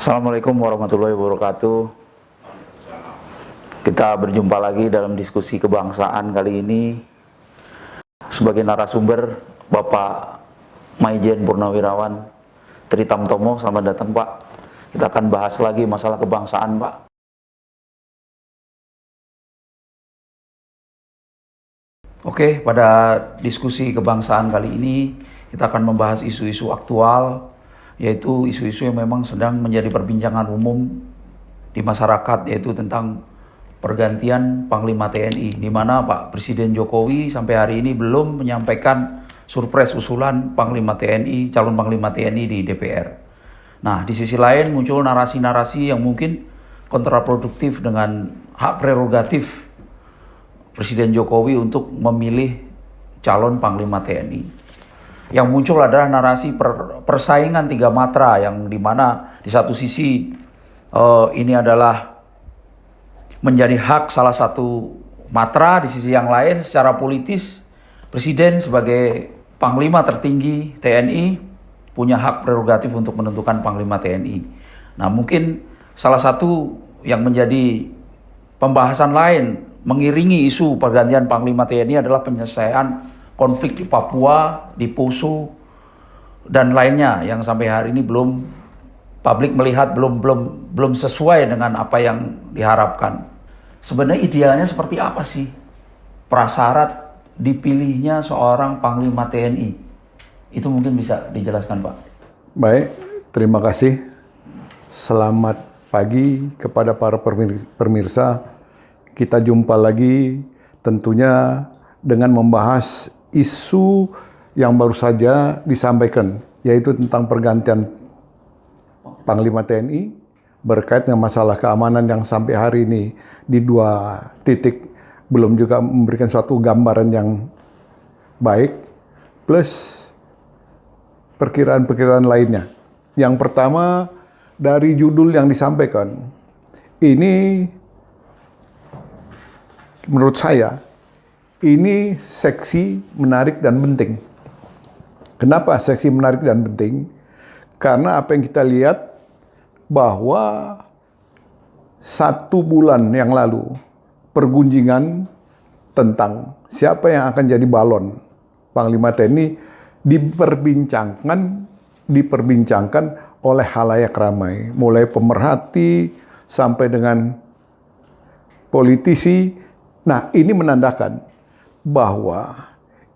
Assalamualaikum warahmatullahi wabarakatuh. Kita berjumpa lagi dalam diskusi kebangsaan kali ini. Sebagai narasumber, Bapak Maijen Purnawirawan Tritamtomo. Selamat datang, Pak. Kita akan bahas lagi masalah kebangsaan, Pak. Oke, pada diskusi kebangsaan kali ini kita akan membahas isu-isu aktual, yaitu isu-isu yang memang sedang menjadi perbincangan umum di masyarakat, yaitu tentang pergantian Panglima TNI, di mana Pak Presiden Jokowi sampai hari ini belum menyampaikan surprise usulan Panglima TNI, calon Panglima TNI di DPR. Nah, di sisi lain muncul narasi-narasi yang mungkin kontraproduktif dengan hak prerogatif Presiden Jokowi untuk memilih calon Panglima TNI. Yang muncul adalah narasi persaingan tiga matra, yang dimana di satu sisi ini adalah menjadi hak salah satu matra, di sisi yang lain secara politis Presiden sebagai Panglima tertinggi TNI punya hak prerogatif untuk menentukan Panglima TNI. Nah, mungkin salah satu yang menjadi pembahasan lain mengiringi isu pergantian Panglima TNI adalah penyelesaian konflik di Papua, di Poso, dan lainnya yang sampai hari ini publik melihat belum sesuai dengan apa yang diharapkan. Sebenarnya idealnya seperti apa sih prasyarat dipilihnya seorang Panglima TNI? Itu mungkin bisa dijelaskan, Pak. Baik, terima kasih. Selamat pagi kepada para pemirsa. Kita jumpa lagi tentunya dengan membahas isu yang baru saja disampaikan, yaitu tentang pergantian Panglima TNI berkait dengan masalah keamanan yang sampai hari ini di dua titik belum juga memberikan suatu gambaran yang baik, plus perkiraan-perkiraan lainnya. Yang pertama, dari judul yang disampaikan, ini menurut saya ini seksi menarik dan penting. Kenapa seksi menarik dan penting? Karena apa yang kita lihat bahwa 1 bulan yang lalu pergunjingan tentang siapa yang akan jadi balon Panglima TNI diperbincangkan oleh halayak ramai, mulai pemerhati sampai dengan politisi. Nah, ini menandakan bahwa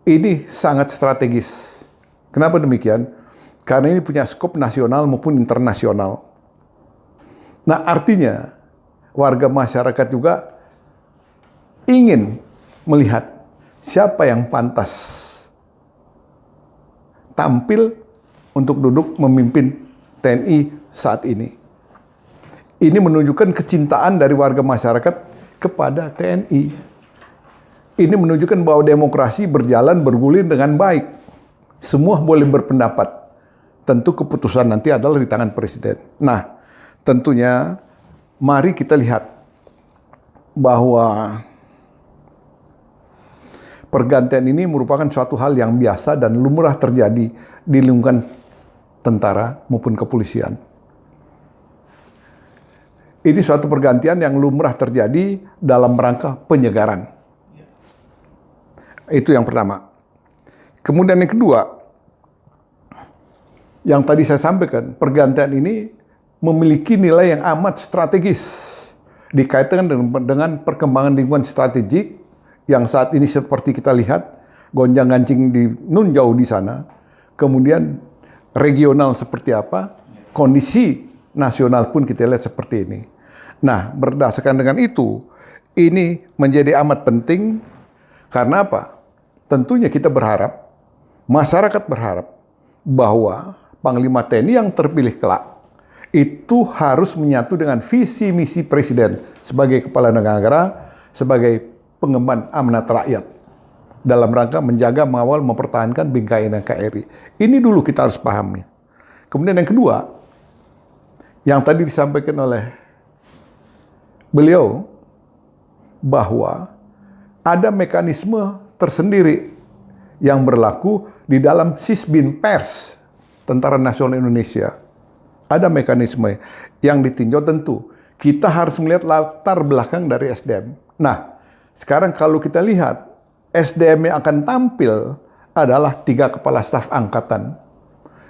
ini sangat strategis. Kenapa demikian? Karena ini punya skop nasional maupun internasional. Nah, artinya warga masyarakat juga ingin melihat siapa yang pantas tampil untuk duduk memimpin TNI saat ini. Ini menunjukkan kecintaan dari warga masyarakat kepada TNI. Ini menunjukkan bahwa demokrasi berjalan bergulir dengan baik. Semua boleh berpendapat. Tentu keputusan nanti adalah di tangan Presiden. Nah, tentunya mari kita lihat bahwa pergantian ini merupakan suatu hal yang biasa dan lumrah terjadi di lingkungan tentara maupun kepolisian. Ini suatu pergantian yang lumrah terjadi dalam rangka penyegaran. Itu yang pertama. Kemudian yang kedua, yang tadi saya sampaikan, pergantian ini memiliki nilai yang amat strategis dikaitkan dengan perkembangan lingkungan strategik yang saat ini seperti kita lihat gonjang-ganjing di nun jauh di sana, kemudian regional seperti apa, kondisi nasional pun kita lihat seperti ini. Nah, berdasarkan dengan itu, ini menjadi amat penting karena apa? Tentunya kita berharap, masyarakat berharap bahwa Panglima TNI yang terpilih kelak itu harus menyatu dengan visi misi Presiden sebagai kepala negara, sebagai pengemban amanat rakyat dalam rangka menjaga, mengawal, mempertahankan bingkai NKRI. Ini dulu kita harus pahami. Kemudian yang kedua, yang tadi disampaikan oleh beliau bahwa ada mekanisme tersendiri yang berlaku di dalam Sisbin Pers Tentara Nasional Indonesia. Ada mekanisme yang ditinjau tentu. Kita harus melihat latar belakang dari SDM. Nah, sekarang kalau kita lihat, SDM yang akan tampil adalah 3 kepala staf angkatan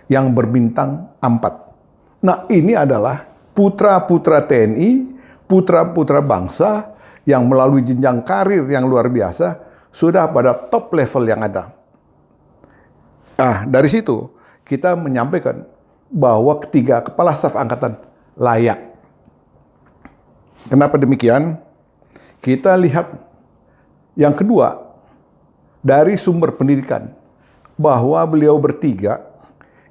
yang berbintang 4. Nah, ini adalah putra-putra TNI, putra-putra bangsa yang melalui jenjang karir yang luar biasa, sudah pada top level yang ada. Dari situ kita menyampaikan bahwa ketiga kepala staf angkatan layak. Kenapa demikian? Kita lihat yang kedua, dari sumber pendidikan, bahwa beliau bertiga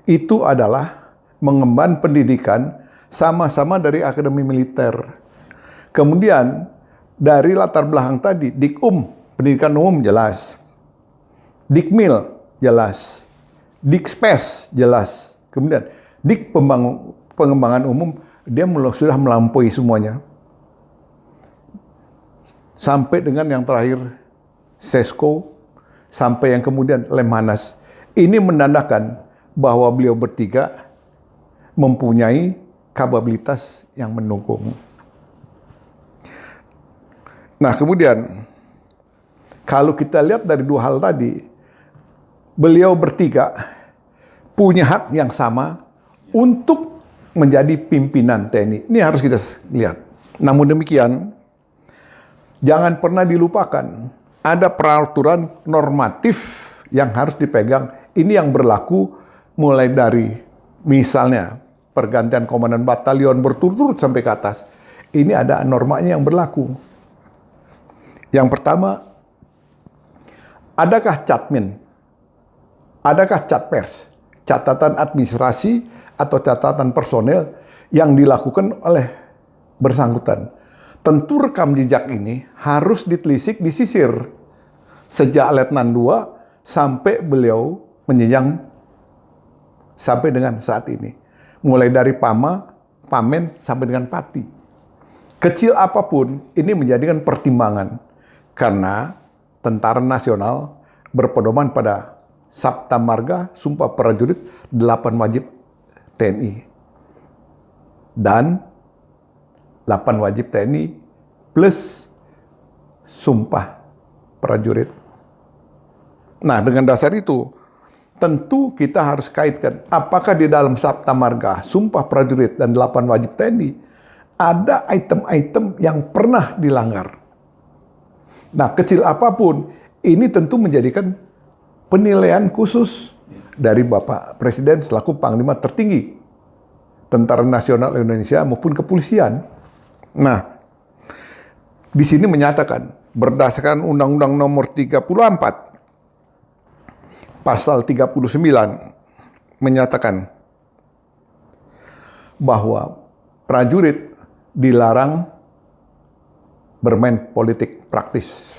itu adalah mengemban pendidikan sama-sama dari Akademi Militer. Kemudian dari latar belakang tadi, Dikum, pendidikan umum jelas. Dikmil jelas. Dikspes jelas. Kemudian Dik pengembangan umum, dia sudah melampaui semuanya. Sampai dengan yang terakhir Sesko, sampai yang kemudian Lemhanas. Ini menandakan bahwa beliau bertiga mempunyai kapabilitas yang mendukung. Nah, kemudian kalau kita lihat dari dua hal tadi, beliau bertiga punya hak yang sama untuk menjadi pimpinan TNI. Ini harus kita lihat. Namun demikian, jangan pernah dilupakan, ada peraturan normatif yang harus dipegang. Ini yang berlaku mulai dari misalnya pergantian komandan batalion berturut-turut sampai ke atas. Ini ada normanya yang berlaku. Yang pertama, adakah catmin? Adakah catpers? Catatan administrasi atau catatan personel yang dilakukan oleh bersangkutan. Tentu rekam jejak ini harus ditelisik, disisir. Sejak Letnan 2 sampai beliau menjenjang sampai dengan saat ini. Mulai dari Pama, Pamen, sampai dengan Pati. Kecil apapun, ini menjadikan pertimbangan. Karena Tentara Nasional berpedoman pada Sabta Marga, Sumpah Prajurit, 8 wajib TNI. Dan 8 wajib TNI plus Sumpah Prajurit. Nah, dengan dasar itu, tentu kita harus kaitkan apakah di dalam Sabta Marga, Sumpah Prajurit, dan 8 wajib TNI ada item-item yang pernah dilanggar. Nah, kecil apapun, ini tentu menjadikan penilaian khusus dari Bapak Presiden selaku Panglima tertinggi Tentara Nasional Indonesia maupun kepolisian. Nah, di sini menyatakan berdasarkan Undang-Undang Nomor 34 Pasal 39 menyatakan bahwa prajurit dilarang bermain politik praktis.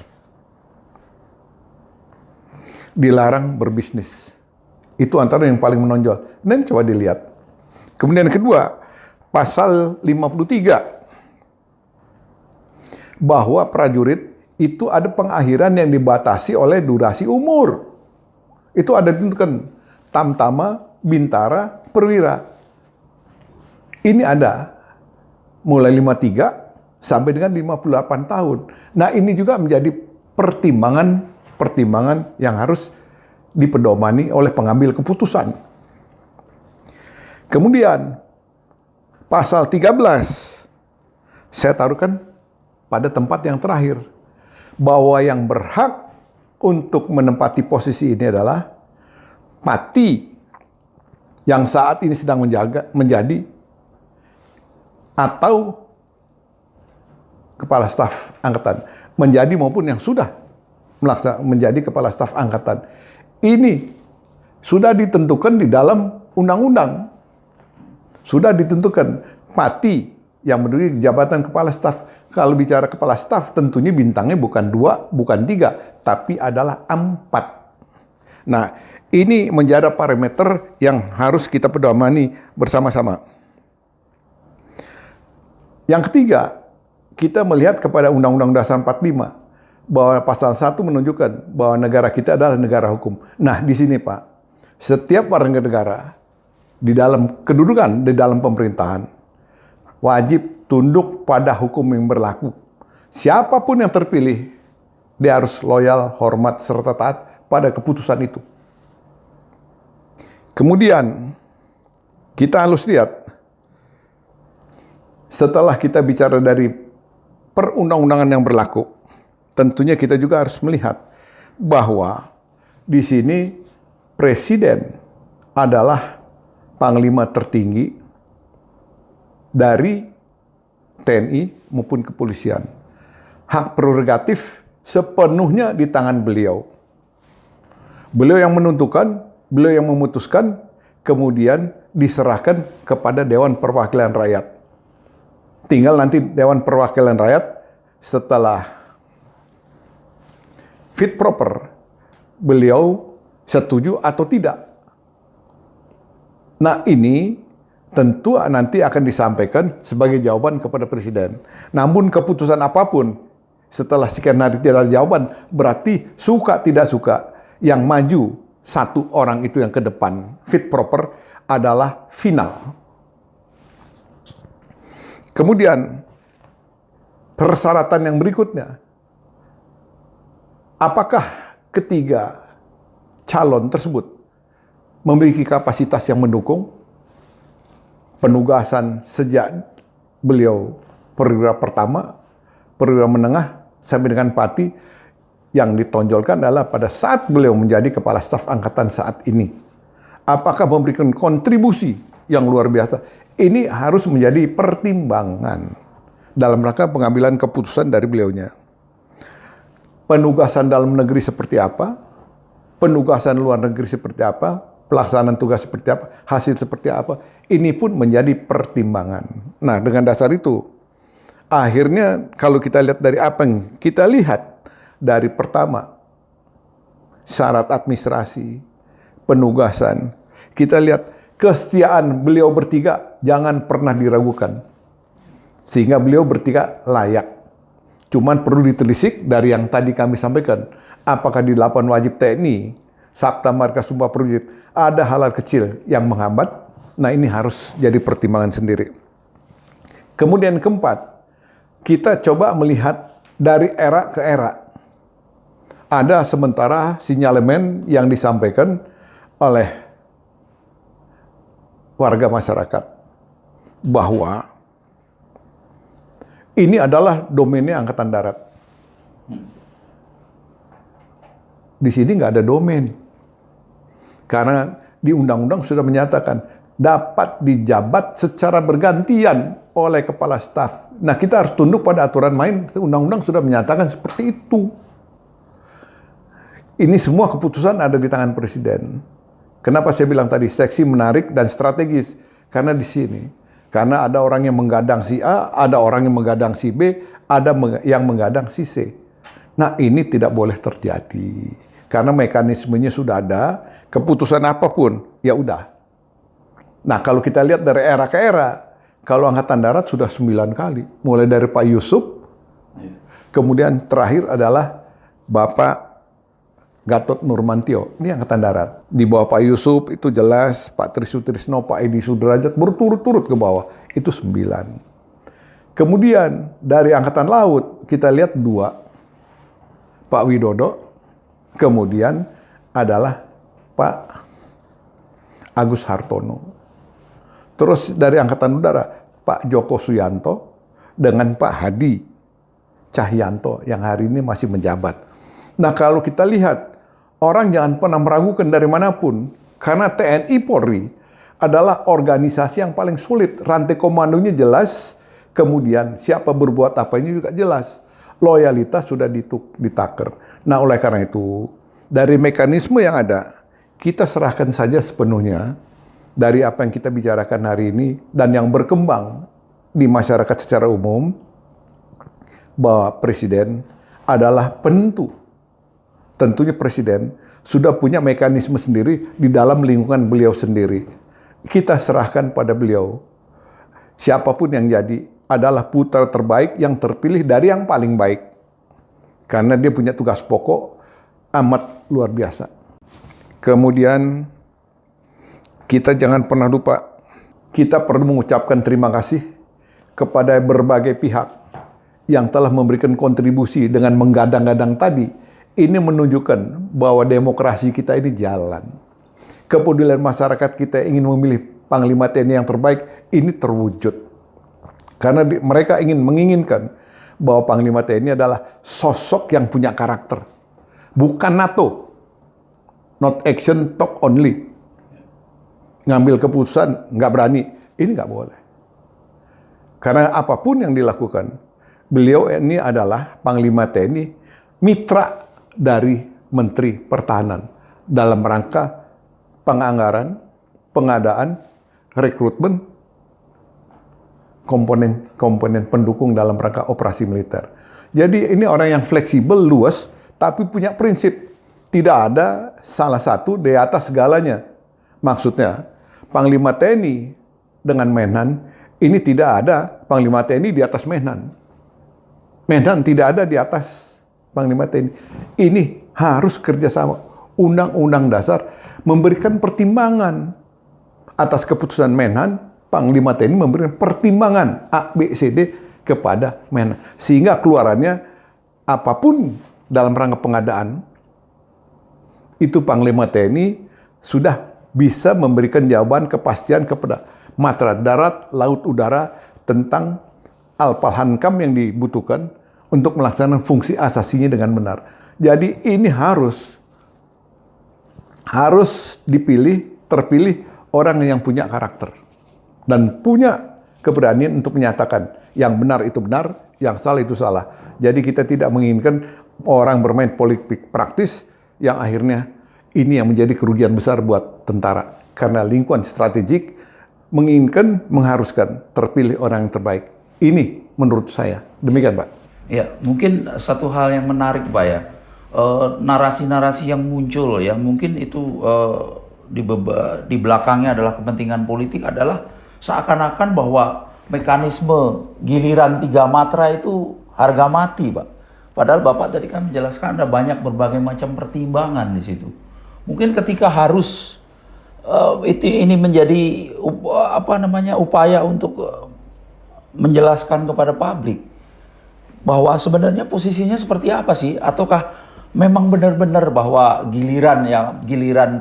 Dilarang berbisnis. Itu antara yang paling menonjol. Nah, ini coba dilihat. Kemudian yang kedua, pasal 53. Bahwa prajurit itu ada pengakhiran yang dibatasi oleh durasi umur. Itu ada ditentukan. Tamtama, Bintara, Perwira. Ini ada mulai 53 sampai dengan 58 tahun. Nah, ini juga menjadi pertimbangan yang harus dipedomani oleh pengambil keputusan. Kemudian, pasal 13, saya taruhkan pada tempat yang terakhir, bahwa yang berhak untuk menempati posisi ini adalah Pati yang saat ini sedang menjadi atau Kepala Staf Angkatan, menjadi maupun yang sudah menjadi Kepala Staf Angkatan. Ini sudah ditentukan di dalam undang-undang. Sudah ditentukan Pati yang menduduki jabatan Kepala Staf. Kalau bicara Kepala Staf, tentunya bintangnya bukan 2, bukan 3, tapi adalah 4. Nah, ini menjadi parameter yang harus kita pedomani bersama-sama. Yang ketiga, kita melihat kepada Undang-Undang Dasar 45 bahwa pasal 1 menunjukkan bahwa negara kita adalah negara hukum. Nah, di sini Pak, setiap warga negara di dalam kedudukan di dalam pemerintahan wajib tunduk pada hukum yang berlaku. Siapapun yang terpilih, dia harus loyal, hormat, serta taat pada keputusan itu. Kemudian, kita harus lihat, setelah kita bicara dari perundang-undangan yang berlaku, tentunya kita juga harus melihat bahwa di sini presiden adalah panglima tertinggi dari TNI maupun kepolisian. Hak prerogatif sepenuhnya di tangan beliau. Beliau yang menentukan, beliau yang memutuskan, kemudian diserahkan kepada Dewan Perwakilan Rakyat. Tinggal nanti Dewan Perwakilan Rakyat setelah fit proper, beliau setuju atau tidak. Nah, ini tentu nanti akan disampaikan sebagai jawaban kepada Presiden. Namun keputusan apapun setelah sekian hari tidak ada jawaban, berarti suka tidak suka yang maju satu orang itu yang ke depan fit proper adalah final. Kemudian persyaratan yang berikutnya, apakah ketiga calon tersebut memiliki kapasitas yang mendukung penugasan sejak beliau perwira pertama, perwira menengah, sampai dengan Pati, yang ditonjolkan adalah pada saat beliau menjadi Kepala Staf Angkatan saat ini. Apakah memberikan kontribusi yang luar biasa? Ini harus menjadi pertimbangan dalam rangka pengambilan keputusan dari beliaunya. Penugasan dalam negeri seperti apa? Penugasan luar negeri seperti apa? Pelaksanaan tugas seperti apa? Hasil seperti apa? Ini pun menjadi pertimbangan. Nah, dengan dasar itu, akhirnya kalau kita lihat dari apa yang kita lihat dari pertama, syarat administrasi, penugasan, kita lihat kesetiaan beliau bertiga jangan pernah diragukan. Sehingga beliau bertiga layak. Cuman perlu ditelisik dari yang tadi kami sampaikan. Apakah di 8 wajib TNI, Sabta Marga Sumpah Prajurit, ada hal-hal kecil yang menghambat? Nah, ini harus jadi pertimbangan sendiri. Kemudian keempat, kita coba melihat dari era ke era. Ada sementara sinyalemen yang disampaikan oleh warga masyarakat bahwa ini adalah domainnya Angkatan Darat. Di sini nggak ada domain. Karena di undang-undang sudah menyatakan dapat dijabat secara bergantian oleh kepala staf. Nah, kita harus tunduk pada aturan main. Undang-undang sudah menyatakan seperti itu. Ini semua keputusan ada di tangan presiden. Kenapa saya bilang tadi seksi, menarik, dan strategis? Karena di sini. Karena ada orang yang menggadang si A, ada orang yang menggadang si B, ada yang menggadang si C. Nah, ini tidak boleh terjadi. Karena mekanismenya sudah ada, keputusan apapun, ya udah. Nah, kalau kita lihat dari era ke era, kalau Angkatan Darat sudah 9 kali. Mulai dari Pak Yusuf, kemudian terakhir adalah Bapak Gatot Nurmantio, ini Angkatan Darat. Di bawah Pak Yusuf itu jelas, Pak Tri Sutrisno, Pak Edi Sudrajat berturut-turut ke bawah, itu 9. Kemudian dari Angkatan Laut kita lihat 2, Pak Widodo, kemudian adalah Pak Agus Hartono. Terus dari Angkatan Udara, Pak Joko Suyanto dengan Pak Hadi Cahyanto yang hari ini masih menjabat. Nah, kalau kita lihat, orang jangan pernah meragukan dari manapun, karena TNI Polri adalah organisasi yang paling sulit. Rantai komandonya jelas, kemudian siapa berbuat apa ini juga jelas. Loyalitas sudah ditaker. Nah, oleh karena itu, dari mekanisme yang ada, kita serahkan saja sepenuhnya dari apa yang kita bicarakan hari ini dan yang berkembang di masyarakat secara umum, bahwa presiden adalah penentu. Tentunya presiden sudah punya mekanisme sendiri di dalam lingkungan beliau sendiri. Kita serahkan pada beliau. Siapapun yang jadi adalah putra terbaik yang terpilih dari yang paling baik. Karena dia punya tugas pokok amat luar biasa. Kemudian kita jangan pernah lupa, kita perlu mengucapkan terima kasih kepada berbagai pihak yang telah memberikan kontribusi dengan menggadang-gadang tadi. Ini menunjukkan bahwa demokrasi kita ini jalan. Kepedulian masyarakat kita ingin memilih Panglima TNI yang terbaik, ini terwujud. Karena mereka menginginkan bahwa Panglima TNI adalah sosok yang punya karakter. Bukan NATO. Not action, talk only. Ngambil keputusan, nggak berani. Ini nggak boleh. Karena apapun yang dilakukan, beliau ini adalah Panglima TNI, mitra dari Menteri Pertahanan dalam rangka penganggaran, pengadaan, rekrutmen, komponen pendukung dalam rangka operasi militer. Jadi ini orang yang fleksibel, luas, tapi punya prinsip. Tidak ada salah satu di atas segalanya. Maksudnya, Panglima TNI dengan Menhan, ini tidak ada Panglima TNI di atas Menhan. Menhan tidak ada di atas Panglima TNI. Ini harus kerjasama. Undang-undang dasar memberikan pertimbangan atas keputusan Menhan, Panglima TNI memberikan pertimbangan A, B, C, D kepada Menhan. Sehingga keluarannya apapun dalam rangka pengadaan, itu Panglima TNI sudah bisa memberikan jawaban kepastian kepada Matra Darat, Laut, Udara tentang Alpalhankam yang dibutuhkan untuk melaksanakan fungsi asasinya dengan benar. Jadi ini harus terpilih orang yang punya karakter dan punya keberanian untuk menyatakan yang benar itu benar, yang salah itu salah. Jadi kita tidak menginginkan orang bermain politik praktis yang akhirnya ini yang menjadi kerugian besar buat tentara. Karena lingkungan strategik mengharuskan terpilih orang yang terbaik. Ini menurut saya. Demikian, Pak. Ya, mungkin satu hal yang menarik, Pak ya. Narasi-narasi yang muncul ya, mungkin itu di belakangnya adalah kepentingan politik, adalah seakan-akan bahwa mekanisme giliran 3 matra itu harga mati, Pak. Padahal Bapak tadi kan menjelaskan ada banyak berbagai macam pertimbangan di situ. Mungkin ketika harus ini menjadi upaya untuk menjelaskan kepada publik bahwa sebenarnya posisinya seperti apa sih, ataukah memang benar-benar bahwa giliran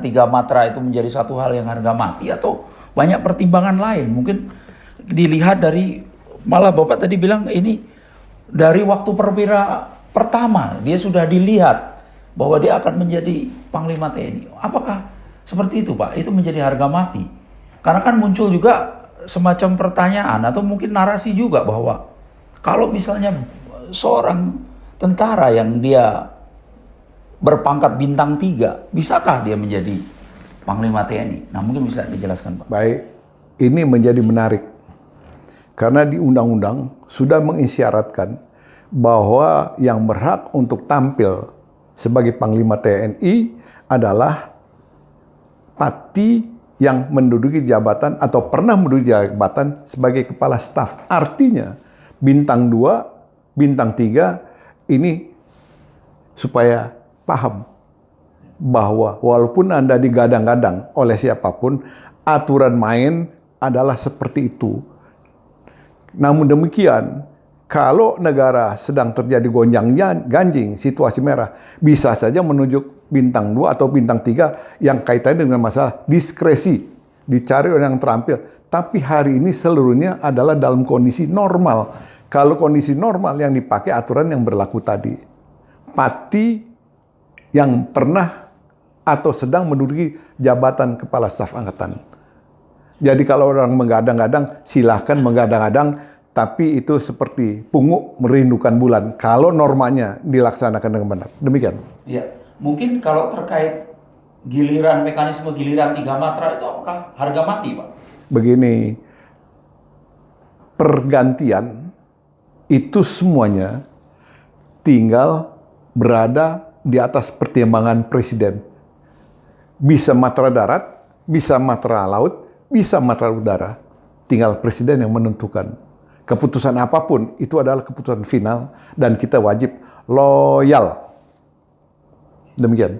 3 matra itu menjadi satu hal yang harga mati, atau banyak pertimbangan lain. Mungkin dilihat dari, malah Bapak tadi bilang ini dari waktu perwira pertama dia sudah dilihat bahwa dia akan menjadi Panglima TNI. Apakah seperti itu, Pak? Itu menjadi harga mati. Karena kan muncul juga semacam pertanyaan atau mungkin narasi juga bahwa kalau misalnya seorang tentara yang dia berpangkat bintang 3, bisakah dia menjadi Panglima TNI? Nah, mungkin bisa dijelaskan, Pak. Baik, ini menjadi menarik. Karena di undang-undang sudah mengisyaratkan bahwa yang berhak untuk tampil sebagai Panglima TNI adalah pati yang menduduki jabatan atau pernah menduduki jabatan sebagai kepala staf. Artinya, bintang 2, bintang 3 ini supaya paham bahwa walaupun Anda digadang-gadang oleh siapapun, aturan main adalah seperti itu. Namun demikian, kalau negara sedang terjadi gonjang-ganjing, situasi merah, bisa saja menunjuk bintang 2 atau bintang 3 yang kaitannya dengan masalah diskresi, dicari orang yang terampil. Tapi hari ini seluruhnya adalah dalam kondisi normal. Kalau kondisi normal yang dipakai aturan yang berlaku tadi. Pati yang pernah atau sedang menduduki jabatan kepala staf angkatan. Jadi kalau orang menggadang-gadang, silahkan menggadang-gadang, tapi itu seperti pungut merindukan bulan. Kalau normanya dilaksanakan dengan benar. Demikian. Ya, mungkin kalau terkait mekanisme giliran 3 matra itu apakah harga mati, Pak? Begini, pergantian itu semuanya tinggal berada di atas pertimbangan presiden. Bisa matra darat, bisa matra laut, bisa matra udara. Tinggal presiden yang menentukan. Keputusan apapun itu adalah keputusan final dan kita wajib loyal. Demikian.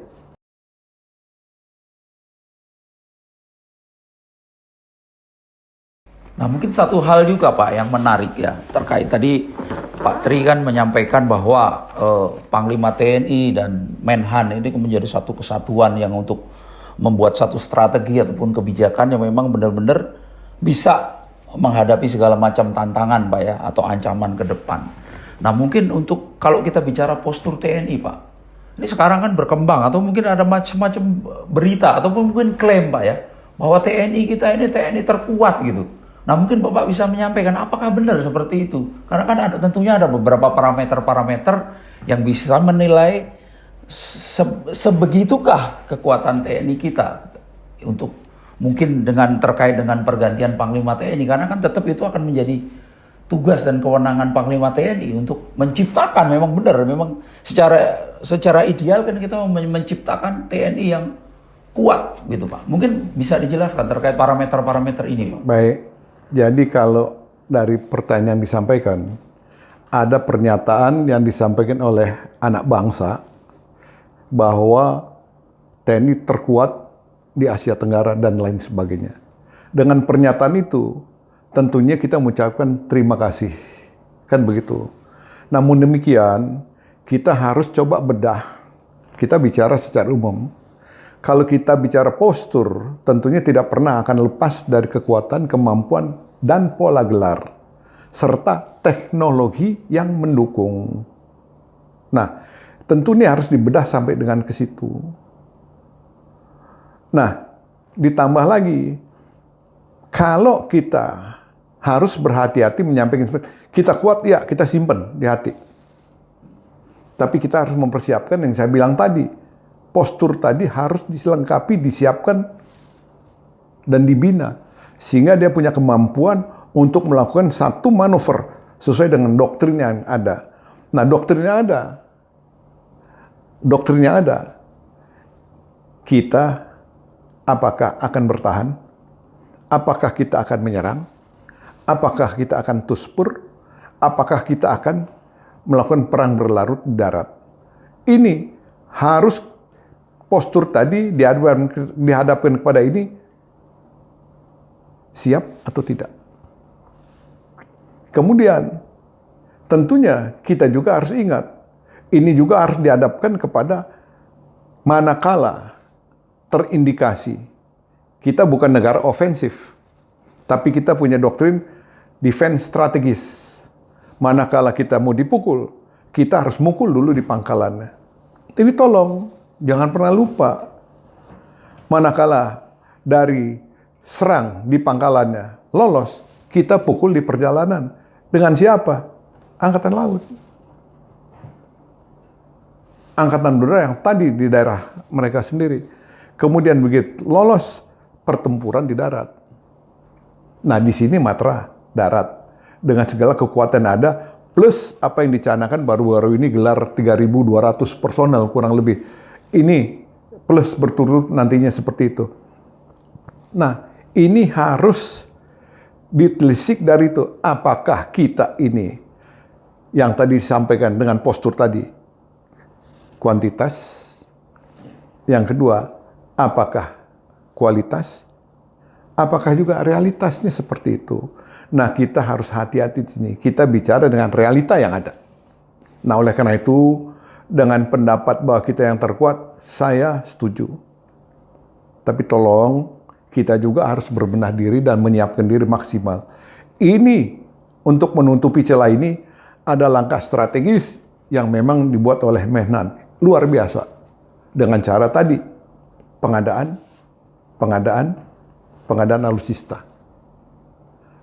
Nah, mungkin satu hal juga Pak yang menarik ya, terkait tadi Pak Tri kan menyampaikan bahwa Panglima TNI dan Menhan ini menjadi satu kesatuan yang untuk membuat satu strategi ataupun kebijakan yang memang benar-benar bisa menghadapi segala macam tantangan Pak ya, atau ancaman ke depan. Nah, mungkin untuk kalau kita bicara postur TNI Pak, ini sekarang kan berkembang atau mungkin ada macam-macam berita ataupun mungkin klaim Pak ya, bahwa TNI kita ini TNI terkuat gitu. Nah, mungkin Bapak bisa menyampaikan apakah benar seperti itu? Karena kan tentunya ada beberapa parameter-parameter yang bisa menilai sebegitukah kekuatan TNI kita untuk mungkin terkait dengan pergantian Panglima TNI, karena kan tetap itu akan menjadi tugas dan kewenangan Panglima TNI untuk menciptakan, memang secara ideal kan kita menciptakan TNI yang kuat gitu Pak. Mungkin bisa dijelaskan terkait parameter-parameter ini Pak. Baik. Jadi kalau dari pertanyaan yang disampaikan, ada pernyataan yang disampaikan oleh anak bangsa bahwa TNI terkuat di Asia Tenggara dan lain sebagainya. Dengan pernyataan itu, tentunya kita mengucapkan terima kasih. Kan begitu. Namun demikian, kita harus coba bedah. Kita bicara secara umum. Kalau kita bicara postur, tentunya tidak pernah akan lepas dari kekuatan, kemampuan, dan pola gelar, serta teknologi yang mendukung. Nah, tentunya harus dibedah sampai dengan ke situ. Nah, ditambah lagi, kalau kita harus berhati-hati menyampaikan, kita kuat, ya kita simpen di hati. Tapi kita harus mempersiapkan yang saya bilang tadi, postur tadi harus dilengkapi, disiapkan, dan dibina. Sehingga dia punya kemampuan untuk melakukan satu manuver sesuai dengan doktrin yang ada. Nah, doktrinnya ada. Doktrinnya ada. Kita apakah akan bertahan? Apakah kita akan menyerang? Apakah kita akan tuspur? Apakah kita akan melakukan perang berlarut di darat? Ini harus postur tadi dihadapkan kepada ini, siap atau tidak. Kemudian, tentunya kita juga harus ingat, ini juga harus dihadapkan kepada manakala terindikasi kita bukan negara ofensif, tapi kita punya doktrin defense strategis. Manakala kita mau dipukul, kita harus mukul dulu di pangkalannya. Ini tolong, jangan pernah lupa. Manakala dari serang di pangkalannya lolos, kita pukul di perjalanan. Dengan siapa? Angkatan Laut. Angkatan Udara yang tadi di daerah mereka sendiri. Kemudian begitu lolos, pertempuran di darat. Nah, di sini matra darat. Dengan segala kekuatan yang ada, plus apa yang dicanakan baru-baru ini gelar 3.200 personel kurang lebih. Ini plus berturut nantinya seperti itu. Nah, ini harus ditelisik dari itu. Apakah kita ini yang tadi disampaikan dengan postur tadi, kuantitas. Yang kedua, apakah kualitas? Apakah juga realitasnya seperti itu? Nah, kita harus hati-hati di sini. Kita bicara dengan realita yang ada. Nah, oleh karena itu, dengan pendapat bahwa kita yang terkuat, saya setuju. Tapi tolong, kita juga harus berbenah diri dan menyiapkan diri maksimal. Ini, untuk menutupi celah ini, ada langkah strategis yang memang dibuat oleh Menhan. Luar biasa. Dengan cara tadi, pengadaan alutsista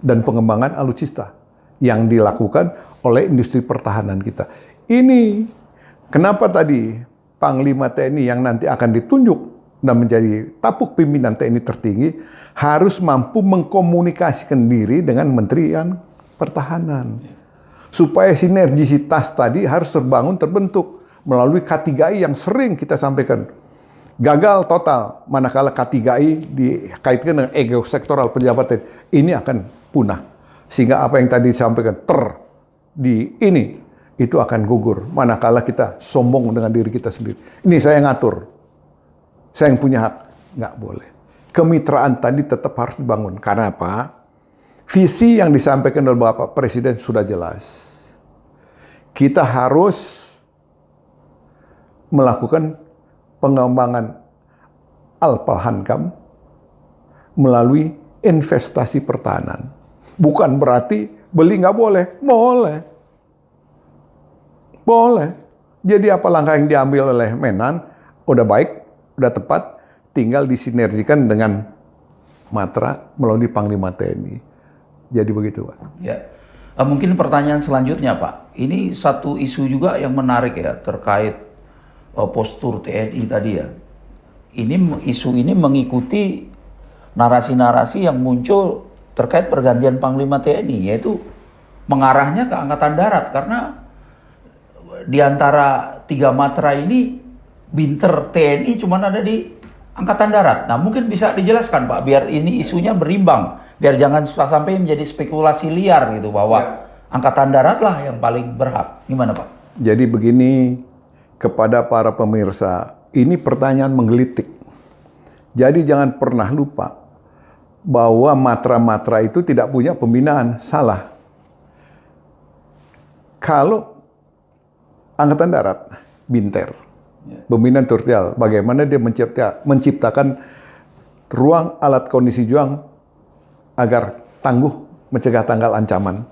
dan pengembangan alutsista yang dilakukan oleh industri pertahanan kita. Ini kenapa tadi Panglima TNI yang nanti akan ditunjuk dan menjadi tapuk pimpinan TNI tertinggi harus mampu mengkomunikasikan diri dengan Kementerian Pertahanan. Supaya sinergisitas tadi harus terbentuk melalui K3I yang sering kita sampaikan. Gagal total manakala K3I dikaitkan dengan ego sektoral pejabat ini akan punah. Sehingga apa yang tadi disampaikan itu akan gugur manakala kita sombong dengan diri kita sendiri. Ini saya ngatur. Saya yang punya hak. Nggak boleh. Kemitraan tadi tetap harus dibangun. Karena apa? Visi yang disampaikan oleh Bapak Presiden sudah jelas. Kita harus melakukan pengembangan Alpha-Hankam melalui investasi pertahanan. Bukan berarti beli nggak boleh. Boleh. Boleh. Jadi apa langkah yang diambil oleh Menan, udah baik, udah tepat, tinggal disinergikan dengan Matra melalui Panglima TNI. Jadi begitu, Pak. Ya. Mungkin pertanyaan selanjutnya, Pak. Ini satu isu juga yang menarik ya terkait postur TNI tadi ya. Isu ini mengikuti narasi-narasi yang muncul terkait pergantian Panglima TNI, yaitu mengarahnya ke Angkatan Darat, karena di antara 3 matra ini binter TNI cuma ada di Angkatan Darat. Nah, mungkin bisa dijelaskan, Pak, biar ini isunya berimbang, biar jangan sampai menjadi spekulasi liar gitu bahwa Angkatan Darat lah yang paling berhak. Gimana, Pak? Jadi begini, kepada para pemirsa, ini pertanyaan menggelitik. Jadi jangan pernah lupa bahwa matra-matra itu tidak punya pembinaan. Salah. Kalau Angkatan Darat, binter, pembinaan teritorial, bagaimana dia menciptakan ruang alat kondisi juang agar tangguh mencegah tanggal ancaman.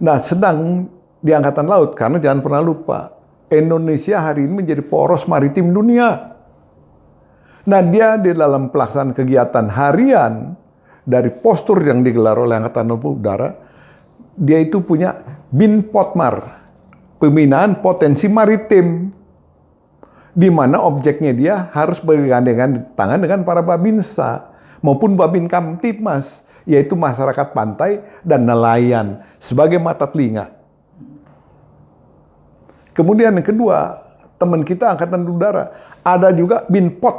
Nah, sedang di Angkatan Laut, karena jangan pernah lupa, Indonesia hari ini menjadi poros maritim dunia. Nah, dia di dalam pelaksanaan kegiatan harian dari postur yang digelar oleh Angkatan Udara, dia itu punya BINPOTMAR, pembinaan potensi maritim, di mana objeknya dia harus bergandengan tangan dengan para Babinsa maupun Babin Kamtipmas, yaitu masyarakat pantai dan nelayan sebagai mata telinga. Kemudian yang kedua, teman kita Angkatan Udara, ada juga BINPOT,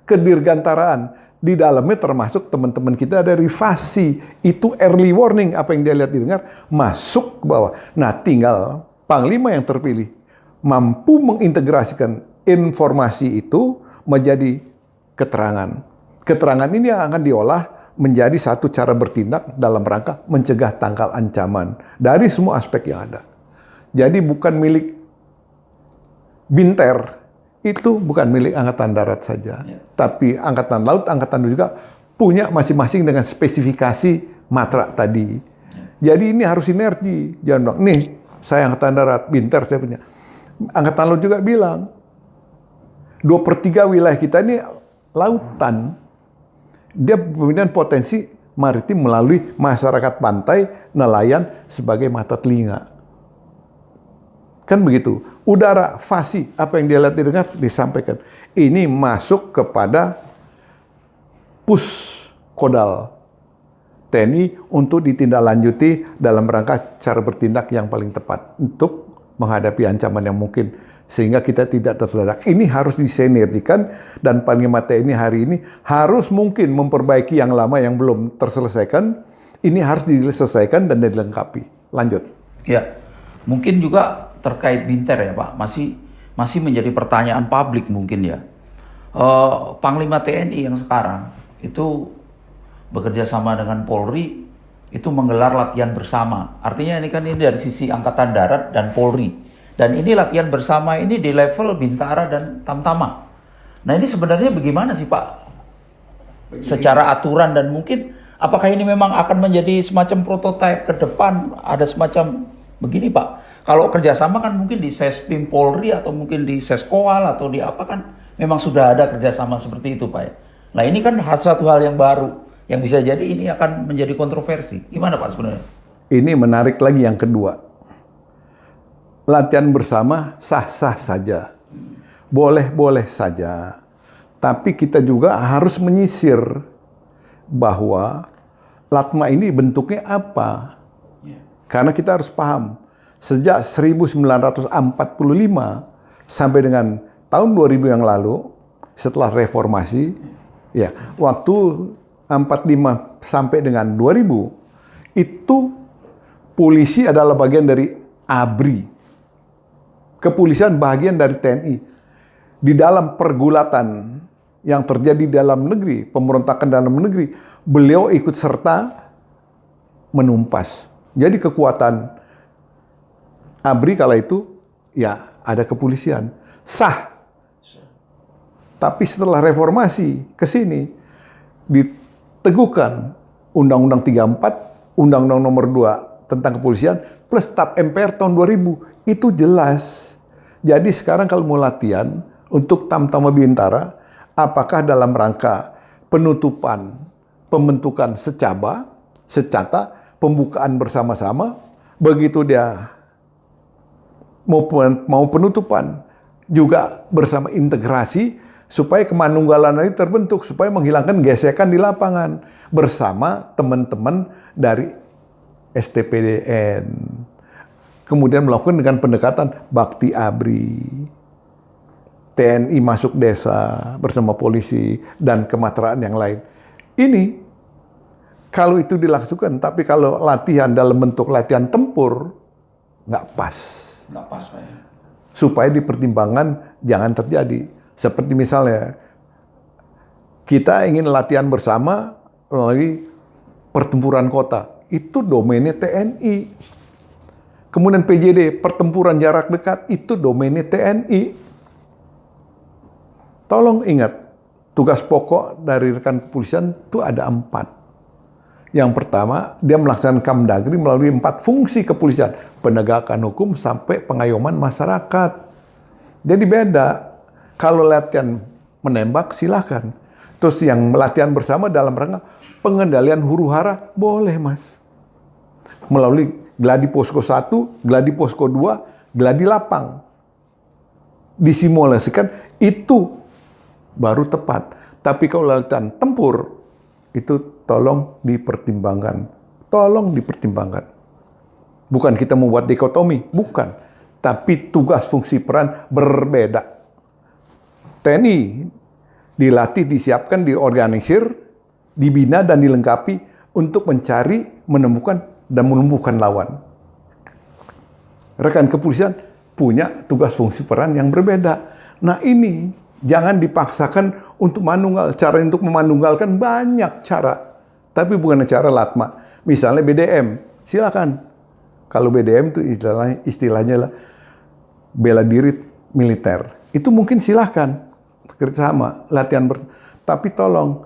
kedirgantaraan. Di dalamnya termasuk teman-teman kita dari FASI, itu early warning, apa yang dia lihat didengar, masuk ke bawah. Nah, tinggal Panglima yang terpilih mampu mengintegrasikan informasi itu menjadi keterangan. Keterangan ini yang akan diolah menjadi satu cara bertindak dalam rangka mencegah tangkal ancaman dari semua aspek yang ada. Jadi bukan milik binter, itu bukan milik Angkatan Darat saja. Ya. Tapi Angkatan Laut, Angkatan Darat juga punya masing-masing dengan spesifikasi matra tadi. Ya. Jadi ini harus sinergi. Jangan bilang, nih saya Angkatan Darat, binter saya punya. Angkatan Laut juga bilang, 2/3 wilayah kita ini lautan. Dia pembinaan potensi maritim melalui masyarakat pantai, nelayan sebagai mata telinga. Kan begitu. Udara, FASI, apa yang dia lihat didengar, disampaikan. Ini masuk kepada Puskodal TNI untuk ditindaklanjuti dalam rangka cara bertindak yang paling tepat untuk menghadapi ancaman yang mungkin. Sehingga kita tidak terdesak. Ini harus disinergikan dan Panglima TNI hari ini harus mungkin memperbaiki yang lama yang belum terselesaikan. Ini harus diselesaikan dan dilengkapi. Lanjut. Ya, mungkin juga terkait binter ya Pak, masih menjadi pertanyaan publik mungkin ya. Panglima TNI yang sekarang itu bekerja sama dengan Polri itu menggelar latihan bersama. Artinya ini kan ini dari sisi Angkatan Darat dan Polri. Dan ini latihan bersama ini di level Bintara dan Tamtama. Nah ini sebenarnya bagaimana sih Pak? Secara aturan dan mungkin apakah ini memang akan menjadi semacam prototipe ke depan, ada semacam begini Pak? Kalau kerjasama kan mungkin di Sespim Polri atau mungkin di Seskoal atau di apa kan memang sudah ada kerjasama seperti itu Pak ya. Nah ini kan satu hal yang baru yang bisa jadi ini akan menjadi kontroversi. Gimana Pak sebenarnya? Ini menarik lagi yang kedua. Latihan bersama sah-sah saja. Boleh-boleh saja. Tapi kita juga harus menyisir bahwa Latma ini bentuknya apa. Karena kita harus paham, sejak 1945 sampai dengan tahun 2000 yang lalu, setelah reformasi, ya, waktu 45 sampai dengan 2000, itu polisi adalah bagian dari ABRI. Kepolisian bagian dari TNI. Di dalam pergulatan yang terjadi dalam negeri, pemberontakan dalam negeri, beliau ikut serta menumpas. Jadi kekuatan ABRI kala itu ya ada kepolisian sah. Tapi setelah reformasi ke sini diteguhkan Undang-Undang 34, Undang-Undang Nomor 2 tentang kepolisian plus TAP MPR tahun 2000 itu jelas. Jadi sekarang kalau mau latihan untuk Tamtama Bintara, apakah dalam rangka penutupan, pembentukan secata, pembukaan bersama-sama, begitu dia mau penutupan juga bersama integrasi supaya kemanunggalan ini terbentuk, supaya menghilangkan gesekan di lapangan bersama teman-teman dari STPDN. Kemudian melakukan dengan pendekatan bakti ABRI. TNI masuk desa bersama polisi dan kemateraan yang lain. Ini kalau itu dilakukan, tapi kalau latihan dalam bentuk latihan tempur nggak pas. Nggak pas, Pak ya. Supaya dipertimbangkan jangan terjadi. Seperti misalnya kita ingin latihan bersama melalui pertempuran kota, itu domainnya TNI. Kemudian PJD, pertempuran jarak dekat, itu domainnya TNI. Tolong ingat, tugas pokok dari rekan kepolisian itu ada 4. Yang pertama, dia melaksanakan Kamdagri melalui 4 fungsi kepolisian. Penegakan hukum sampai pengayoman masyarakat. Jadi beda. Kalau latihan menembak, silakan. Terus yang latihan bersama dalam rangka pengendalian huru-hara, boleh mas. Melalui Gladi Posko 1, Gladi Posko 2, Gladi Lapang. Disimulasikan, itu baru tepat. Tapi kalau latihan tempur, itu tolong dipertimbangkan. Tolong dipertimbangkan. Bukan kita membuat dikotomi, bukan. Tapi tugas fungsi peran berbeda. TNI dilatih, disiapkan, diorganisir, dibina dan dilengkapi untuk mencari, menemukan, dan melumpuhkan lawan. Rekan kepolisian punya tugas fungsi peran yang berbeda. Nah ini jangan dipaksakan untuk manunggal. Cara untuk memanunggalkan banyak cara. Tapi bukan cara latma. Misalnya BDM, silakan. Kalau BDM itu istilahnya lah bela diri militer. Itu mungkin silakan kerjasama, latihan tapi tolong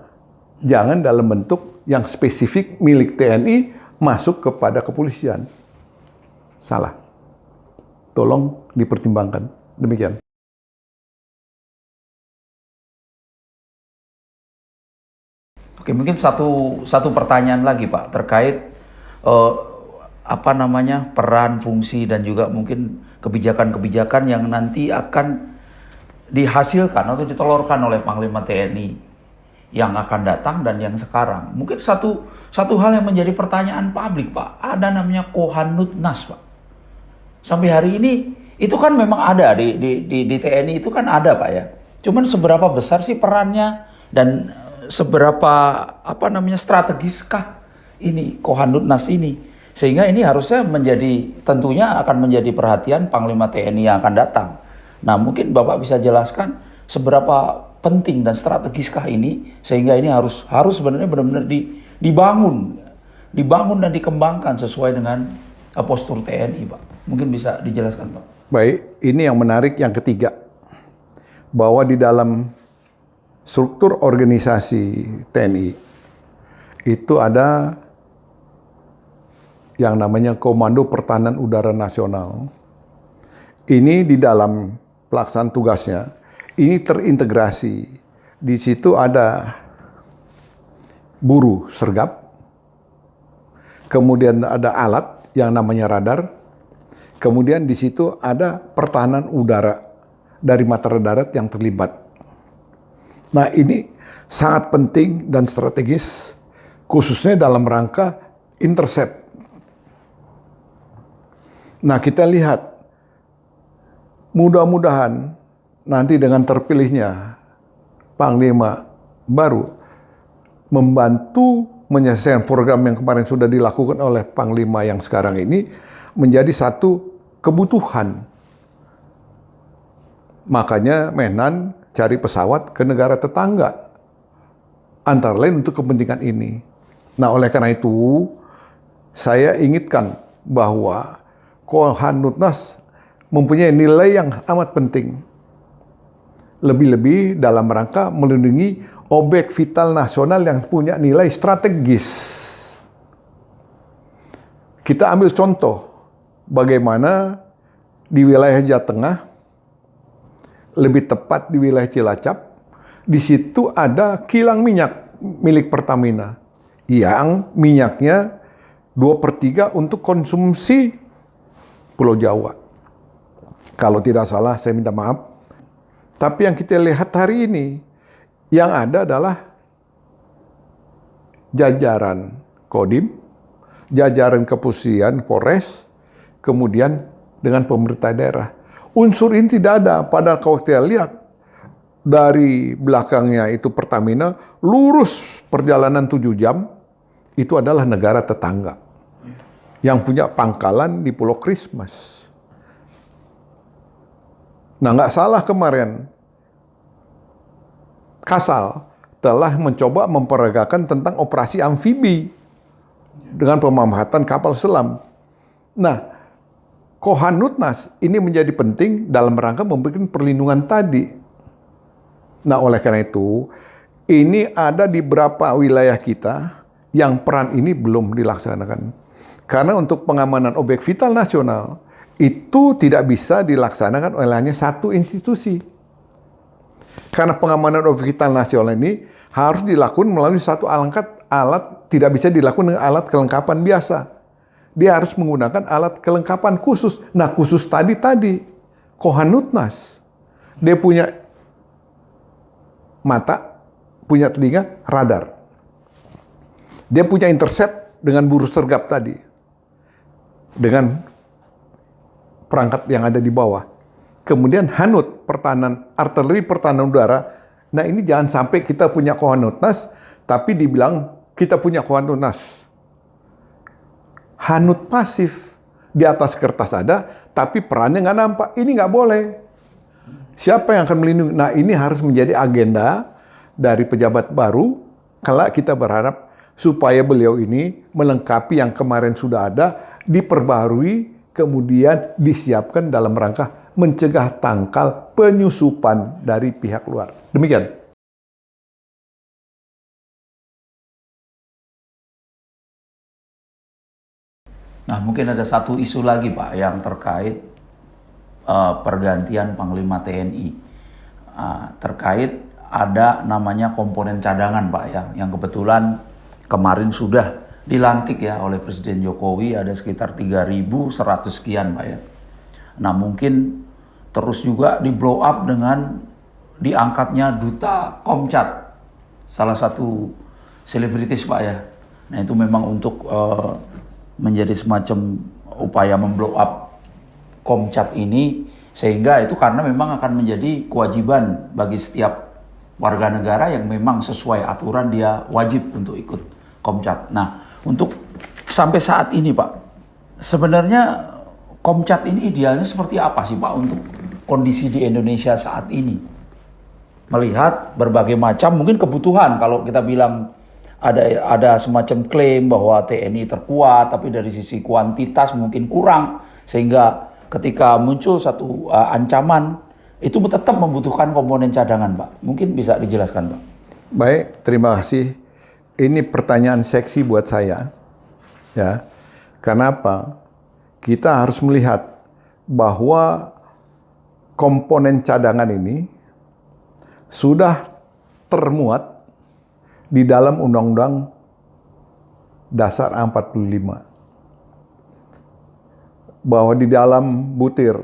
jangan dalam bentuk yang spesifik milik TNI masuk kepada kepolisian. Salah. Tolong dipertimbangkan. Demikian. Oke, mungkin satu pertanyaan lagi Pak terkait peran, fungsi dan juga mungkin kebijakan-kebijakan yang nanti akan dihasilkan atau ditelurkan oleh Panglima TNI yang akan datang dan yang sekarang. Mungkin satu hal yang menjadi pertanyaan publik Pak, ada namanya Kohanutnas Pak. Sampai hari ini itu kan memang ada di TNI itu kan ada Pak ya. Cuman seberapa besar sih perannya dan seberapa strategiskah ini Kohanutnas ini, sehingga ini harusnya tentunya akan menjadi perhatian Panglima TNI yang akan datang. Nah mungkin Bapak bisa jelaskan seberapa penting dan strategiskah ini, sehingga ini harus sebenarnya benar-benar dibangun dan dikembangkan sesuai dengan postur TNI Pak. Mungkin bisa dijelaskan Pak. Baik, ini yang menarik yang ketiga, bahwa di dalam struktur organisasi TNI itu ada yang namanya Komando Pertahanan Udara Nasional. Ini di dalam pelaksanaan tugasnya, ini terintegrasi. Di situ ada buru sergap, kemudian ada alat yang namanya radar, kemudian di situ ada pertahanan udara dari matra darat yang terlibat. Nah ini sangat penting dan strategis, khususnya dalam rangka intercept. Nah kita lihat, mudah-mudahan nanti dengan terpilihnya Panglima baru membantu menyelesaikan program yang kemarin sudah dilakukan oleh Panglima yang sekarang ini menjadi satu kebutuhan. Makanya Menan cari pesawat ke negara tetangga, antara lain untuk kepentingan ini. Nah oleh karena itu saya ingatkan bahwa Kohanutnas mempunyai nilai yang amat penting. Lebih-lebih dalam rangka melindungi objek vital nasional yang punya nilai strategis. Kita ambil contoh bagaimana di wilayah Jawa Tengah, lebih tepat di wilayah Cilacap, di situ ada kilang minyak milik Pertamina yang minyaknya 2/3 untuk konsumsi Pulau Jawa. Kalau tidak salah, saya minta maaf. Tapi yang kita lihat hari ini, yang ada adalah jajaran Kodim, jajaran Kepolisian, Polres, kemudian dengan pemerintah daerah. Unsur ini tidak ada, padahal kalau kita lihat dari belakangnya itu Pertamina, lurus perjalanan 7 jam, itu adalah negara tetangga yang punya pangkalan di Pulau Christmas. Nah, nggak salah kemarin Kasal telah mencoba memperagakan tentang operasi amfibi dengan pemanfaatan kapal selam. Nah, Kohanutnas ini menjadi penting dalam rangka memberikan perlindungan tadi. Nah, oleh karena itu, ini ada di beberapa wilayah kita yang peran ini belum dilaksanakan. Karena untuk pengamanan objek vital nasional, itu tidak bisa dilaksanakan oleh hanya satu institusi. Karena pengamanan objek vital nasional ini harus dilakukan melalui satu alat, tidak bisa dilakukan dengan alat kelengkapan biasa. Dia harus menggunakan alat kelengkapan khusus. Nah, khusus tadi, Kohanutnas. Dia punya mata, punya telinga, radar. Dia punya intercept dengan buru sergap tadi. Dengan perangkat yang ada di bawah. Kemudian Hanut, pertahanan, artileri pertahanan udara. Nah, ini jangan sampai kita punya Kohanutnas, tapi dibilang kita punya Kohanutnas. Hanut pasif. Di atas kertas ada, tapi perannya nggak nampak. Ini nggak boleh. Siapa yang akan melindungi? Nah, ini harus menjadi agenda dari pejabat baru. Kalau kita berharap supaya beliau ini melengkapi yang kemarin sudah ada, diperbarui, kemudian disiapkan dalam rangka mencegah tangkal penyusupan dari pihak luar. Demikian. Nah, mungkin ada satu isu lagi, Pak, yang terkait pergantian Panglima TNI. Terkait ada namanya komponen cadangan, Pak, ya, yang kebetulan kemarin sudah dilantik ya oleh Presiden Jokowi, ada sekitar 3.100 sekian, Pak, ya. Nah, mungkin terus juga di blow up dengan diangkatnya Duta Komcat, salah satu selebritis, Pak, ya. Nah, itu memang untuk menjadi semacam upaya memblow up Komcat ini, sehingga itu karena memang akan menjadi kewajiban bagi setiap warga negara yang memang sesuai aturan dia wajib untuk ikut Komcat. Nah, untuk sampai saat ini, Pak, sebenarnya Komcat ini idealnya seperti apa sih, Pak, untuk kondisi di Indonesia saat ini? Melihat berbagai macam mungkin kebutuhan, kalau kita bilang ada semacam klaim bahwa TNI terkuat, tapi dari sisi kuantitas mungkin kurang, sehingga ketika muncul satu ancaman, itu tetap membutuhkan komponen cadangan, Pak. Mungkin bisa dijelaskan, Pak. Baik, terima kasih. Ini pertanyaan seksi buat saya. Ya. Kenapa? Kita harus melihat bahwa komponen cadangan ini sudah termuat di dalam Undang-Undang Dasar 45. Bahwa di dalam butir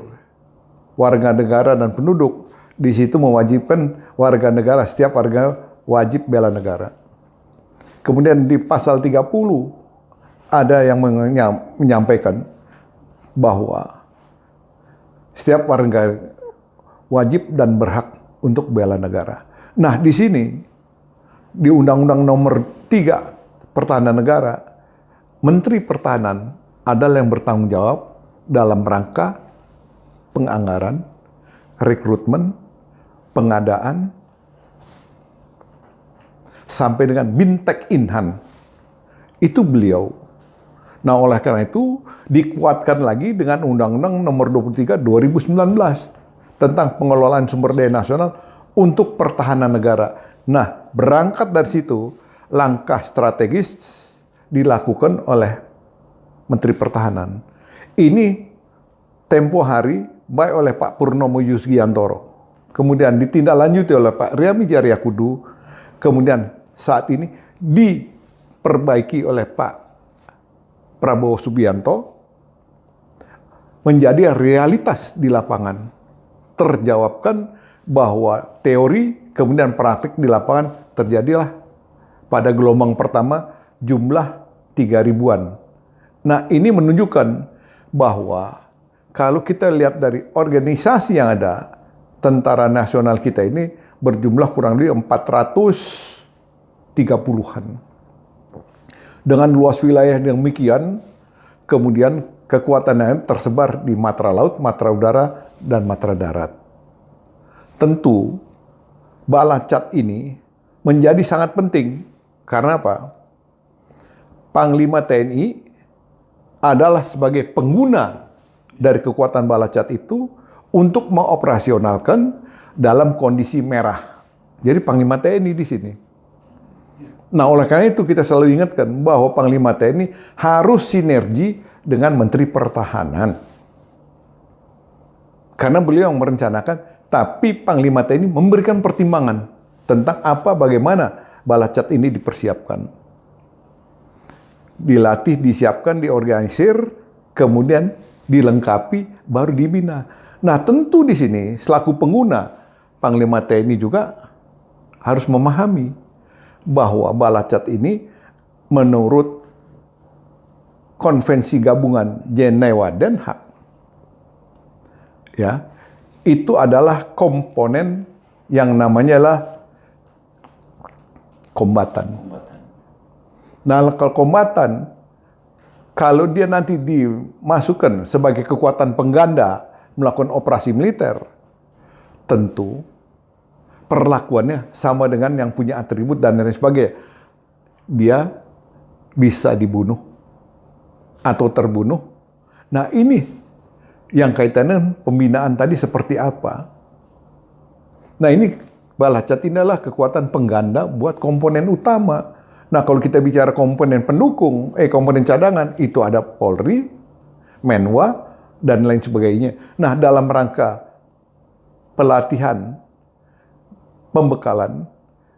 warga negara dan penduduk, di situ mewajibkan warga negara, setiap warga wajib bela negara. Kemudian di pasal 30 ada yang menyampaikan bahwa setiap warga wajib dan berhak untuk bela negara. Nah, di sini di Undang-Undang Nomor 3 Pertahanan Negara, Menteri Pertahanan adalah yang bertanggung jawab dalam rangka penganggaran, rekrutmen, pengadaan, sampai dengan Bintek Inhan. Itu beliau. Nah, oleh karena itu dikuatkan lagi dengan Undang-Undang Nomor 23 2019 tentang pengelolaan sumber daya nasional untuk pertahanan negara. Nah, berangkat dari situ, langkah strategis dilakukan oleh Menteri Pertahanan. Ini tempo hari baik oleh Pak Purnomo Yusgiantoro, kemudian ditindaklanjuti oleh Pak Riami Jariakudu, kemudian saat ini diperbaiki oleh Pak Prabowo Subianto, menjadi realitas di lapangan. Terjawabkan bahwa teori kemudian praktik di lapangan terjadilah pada gelombang pertama jumlah 3.000-an. Nah, ini menunjukkan bahwa kalau kita lihat dari organisasi yang ada, tentara nasional kita ini berjumlah kurang lebih 430-an. Dengan luas wilayah yang demikian, kemudian kekuatannya tersebar di matra laut, matra udara, dan matra darat. Tentu, Balacat ini menjadi sangat penting. Karena apa? Panglima TNI adalah sebagai pengguna dari kekuatan Balacat itu untuk mengoperasionalkan dalam kondisi merah. Jadi Panglima TNI di sini. Nah, oleh karena itu kita selalu ingatkan bahwa Panglima TNI harus sinergi dengan Menteri Pertahanan. Karena beliau yang merencanakan, tapi Panglima TNI memberikan pertimbangan tentang bagaimana Balacat ini dipersiapkan. Dilatih, disiapkan, diorganisir, kemudian dilengkapi, baru dibina. Nah, tentu di sini selaku pengguna, Panglima TNI juga harus memahami bahwa Balacat ini menurut Konvensi Gabungan Jenewa Den Haag, ya, itu adalah komponen yang namanya lah kombatan. Nah, kalau kombatan, kalau dia nanti dimasukkan sebagai kekuatan pengganda melakukan operasi militer, tentu perlakuannya sama dengan yang punya atribut dan lain sebagainya. Dia bisa dibunuh atau terbunuh. Nah, ini yang kaitannya pembinaan tadi seperti apa. Nah, ini Balacat ini adalah kekuatan pengganda buat komponen utama. Nah, kalau kita bicara komponen pendukung, komponen cadangan, itu ada Polri, Menwa, dan lain sebagainya. Nah, dalam rangka pelatihan, pembekalan,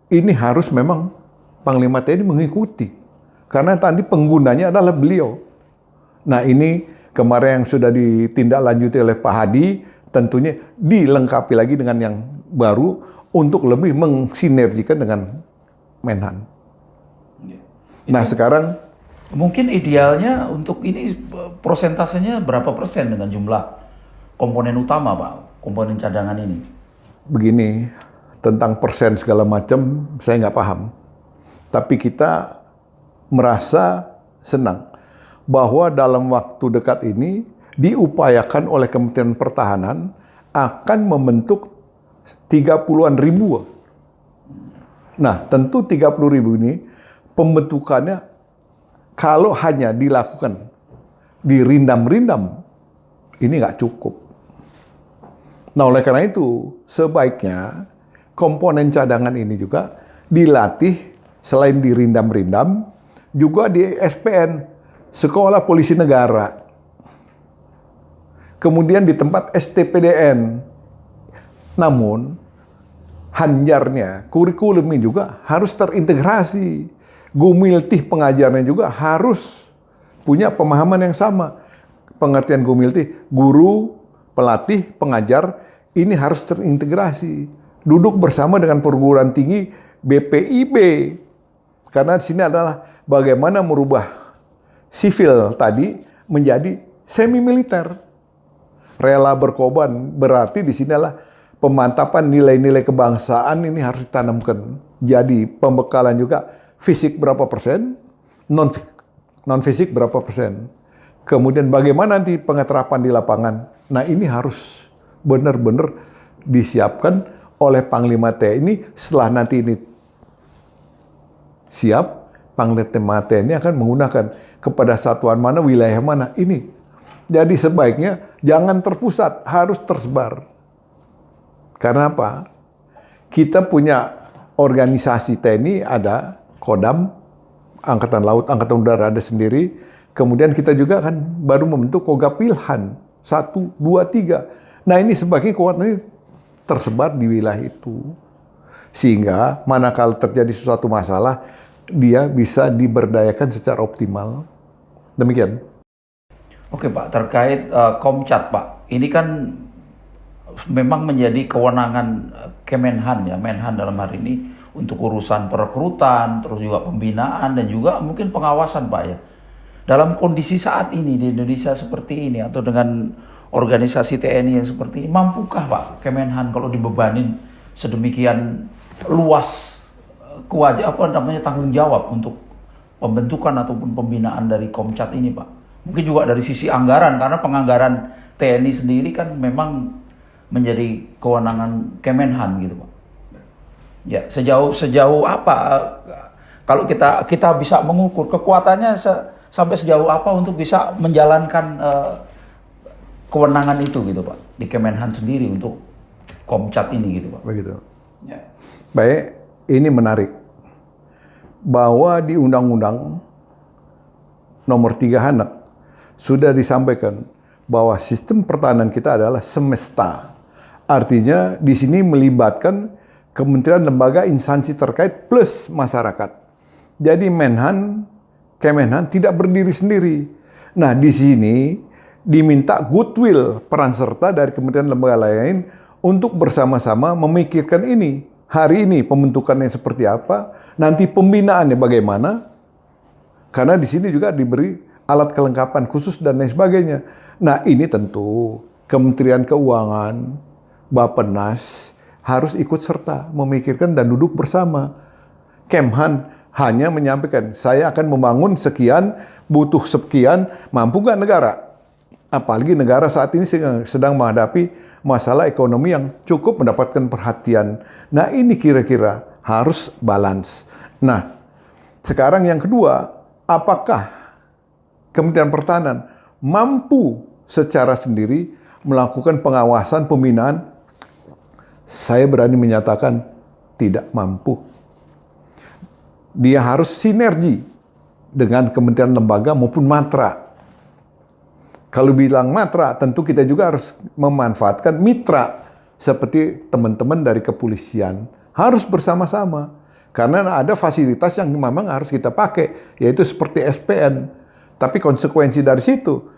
ini harus memang Panglima TNI mengikuti. Karena tadi penggunanya adalah beliau. Nah, ini kemarin yang sudah ditindaklanjuti oleh Pak Hadi, tentunya dilengkapi lagi dengan yang baru untuk lebih mensinergikan dengan Menhan. Nah, sekarang mungkin idealnya untuk ini prosentasenya berapa persen dengan jumlah komponen utama, Pak? Komponen cadangan ini. Begini, tentang persen segala macam saya nggak paham. Tapi kita merasa senang bahwa dalam waktu dekat ini diupayakan oleh Kementerian Pertahanan akan membentuk 30-an ribu. Nah, tentu 30 ribu ini pembentukannya kalau hanya dilakukan dirindam-rindam, ini nggak cukup. Nah, oleh karena itu sebaiknya komponen cadangan ini juga dilatih selain dirindam-rindam, juga di SPN, Sekolah Polisi Negara. Kemudian di tempat STPDN. Namun, hanjarnya, kurikulumnya juga harus terintegrasi. Gumiltih pengajarnya juga harus punya pemahaman yang sama. Pengertian Gumiltih, guru, pelatih, pengajar, ini harus terintegrasi. Duduk bersama dengan perguruan tinggi BPIB. Karena di sini adalah bagaimana merubah sipil tadi menjadi semi militer. Rela berkorban berarti di sini adalah pemantapan nilai-nilai kebangsaan ini harus ditanamkan. Jadi pembekalan juga fisik berapa persen, non fisik berapa persen. Kemudian bagaimana nanti pengeterapan di lapangan. Nah, ini harus benar-benar disiapkan oleh Panglima TNI. Setelah nanti ini siap, Panglima TNI akan menggunakan kepada satuan mana, wilayah mana. Ini. Jadi sebaiknya jangan terpusat, harus tersebar. Karena apa? Kita punya organisasi TNI, ada Kodam, Angkatan Laut, Angkatan Udara ada sendiri. Kemudian kita juga akan baru membentuk Kogab Wilhan. 1, 2, 3. Nah ini sebagai kekuatan ini tersebar di wilayah itu. Sehingga manakala terjadi sesuatu masalah, dia bisa diberdayakan secara optimal. Demikian. Oke Pak, terkait Komcat Pak, ini kan memang menjadi kewenangan Kemenhan ya, Menhan dalam hari ini untuk urusan perekrutan, terus juga pembinaan dan juga mungkin pengawasan Pak ya. Dalam kondisi saat ini di Indonesia seperti ini atau dengan organisasi TNI yang seperti ini, mampukah Pak Kemenhan kalau dibebanin sedemikian luas tanggung jawab untuk pembentukan ataupun pembinaan dari Komcat ini Pak? Mungkin juga dari sisi anggaran, karena penganggaran TNI sendiri kan memang menjadi kewenangan Kemenhan gitu Pak. Ya, sejauh apa kalau kita bisa mengukur kekuatannya sampai sejauh apa untuk bisa menjalankan kewenangan itu gitu Pak di Kemenhan sendiri untuk Komcat ini gitu Pak. Begitu. Ya. Baik, ini menarik. Bahwa di Undang-Undang Nomor 3 Hanak sudah disampaikan bahwa sistem pertahanan kita adalah semesta. Artinya di sini melibatkan kementerian, lembaga, instansi terkait plus masyarakat. Jadi Kemenhan tidak berdiri sendiri. Nah, di sini diminta goodwill peran serta dari kementerian lembaga lain untuk bersama-sama memikirkan ini. Hari ini pembentukannya seperti apa, nanti pembinaannya bagaimana. Karena di sini juga diberi alat kelengkapan khusus dan lain sebagainya. Nah, ini tentu Kementerian Keuangan, Bappenas harus ikut serta memikirkan dan duduk bersama. Kemhan hanya menyampaikan, saya akan membangun sekian, butuh sekian, mampu nggak negara? Apalagi negara saat ini sedang menghadapi masalah ekonomi yang cukup mendapatkan perhatian. Nah ini kira-kira harus balance. Nah sekarang yang kedua, apakah Kementerian Pertahanan mampu secara sendiri melakukan pengawasan pembinaan? Saya berani menyatakan tidak mampu. Dia harus sinergi dengan kementerian lembaga maupun matra. Kalau bilang matra, tentu kita juga harus memanfaatkan mitra seperti teman-teman dari kepolisian. Harus bersama-sama. Karena ada fasilitas yang memang harus kita pakai, yaitu seperti SPN. Tapi konsekuensi dari situ,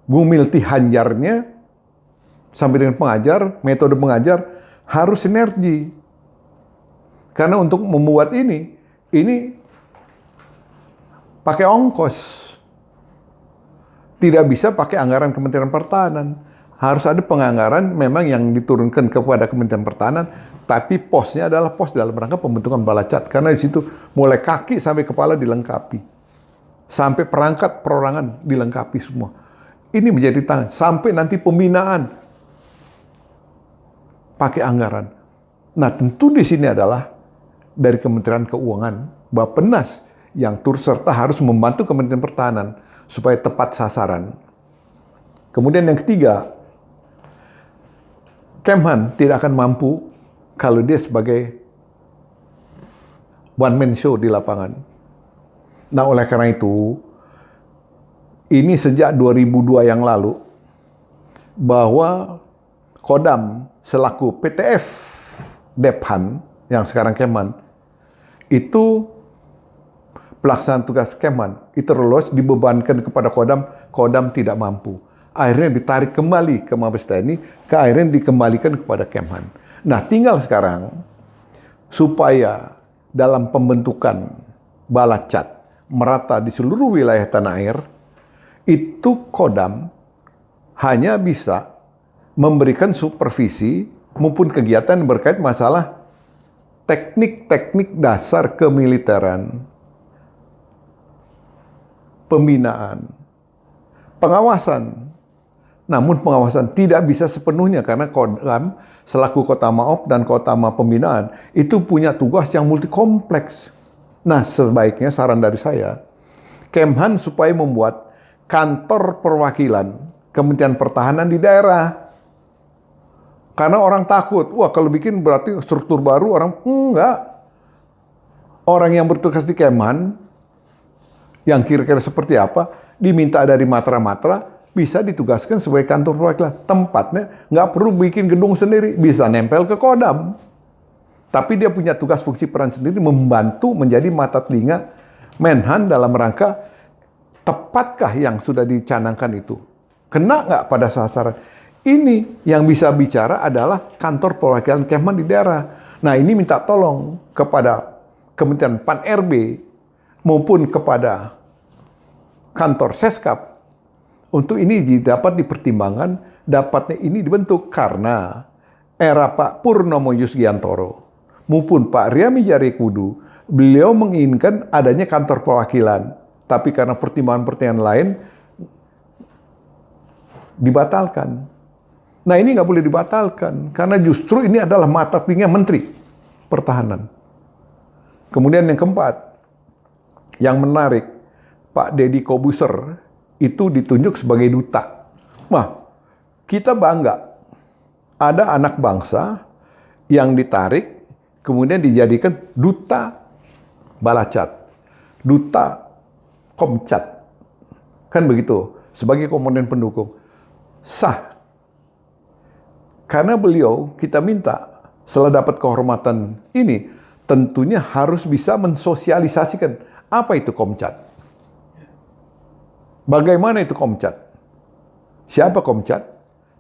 gumilti hanjarnya sampai dengan pengajar, metode pengajar, harus sinergi. Karena untuk membuat ini pakai ongkos. Tidak bisa pakai anggaran Kementerian Pertahanan. Harus ada penganggaran memang yang diturunkan kepada Kementerian Pertahanan, tapi posnya adalah pos dalam rangka pembentukan balacat. Karena di situ mulai kaki sampai kepala dilengkapi. Sampai perangkat perorangan dilengkapi semua. Ini menjadi tangan. Sampai nanti pembinaan pakai anggaran. Nah, tentu di sini adalah dari Kementerian Keuangan, Bappenas yang turut serta harus membantu Kementerian Pertahanan supaya tepat sasaran. Kemudian yang ketiga, Kemhan tidak akan mampu kalau dia sebagai one man show di lapangan. Nah, oleh karena itu, ini sejak 2002 yang lalu, bahwa Kodam selaku PTF Dephan, yang sekarang Kemhan, itu pelaksanaan tugas Kemhan, itu lolos dibebankan kepada Kodam tidak mampu. Akhirnya ditarik kembali ke Mabes TNI, akhirnya dikembalikan kepada Kemhan. Nah, tinggal sekarang, supaya dalam pembentukan balacat merata di seluruh wilayah tanah air, itu Kodam hanya bisa memberikan supervisi maupun kegiatan berkait masalah teknik-teknik dasar kemiliteran, pembinaan, pengawasan. Namun pengawasan tidak bisa sepenuhnya karena Kodam selaku Kota Maop dan Kota Ma Pembinaan itu punya tugas yang multi kompleks. Nah, sebaiknya saran dari saya, Kemhan supaya membuat kantor perwakilan Kementerian Pertahanan di daerah. Karena orang takut, wah kalau bikin berarti struktur baru, orang enggak. Orang yang bertugas di Kemhan, yang kira-kira seperti apa, diminta dari matra-matra, bisa ditugaskan sebagai kantor perwakilan. Tempatnya nggak perlu bikin gedung sendiri, bisa nempel ke Kodam. Tapi dia punya tugas fungsi peran sendiri, membantu menjadi mata telinga Menhan dalam rangka tepatkah yang sudah dicanangkan itu? Kena nggak pada sasaran? Ini yang bisa bicara adalah kantor perwakilan Kemhan di daerah. Nah ini minta tolong kepada Kementerian Pan-RB maupun kepada kantor Seskap untuk ini dapat dipertimbangkan, dapatnya ini dibentuk karena era Pak Purnomo Yusgiantoro maupun Pak Riamijare Kudu, beliau menginginkan adanya kantor perwakilan, tapi karena pertimbangan-pertimbangan lain dibatalkan. Nah ini nggak boleh dibatalkan, karena justru ini adalah mata telinga Menteri Pertahanan. Kemudian yang keempat, yang menarik, Pak Deddy Kobuser itu ditunjuk sebagai duta. Wah, kita bangga. Ada anak bangsa yang ditarik, kemudian dijadikan duta Balacat, duta Komcat. Kan begitu, sebagai komponen pendukung. Sah. Karena beliau, kita minta, setelah dapat kehormatan ini, tentunya harus bisa mensosialisasikan apa itu Komcat. Bagaimana itu Komcat? Siapa Komcat?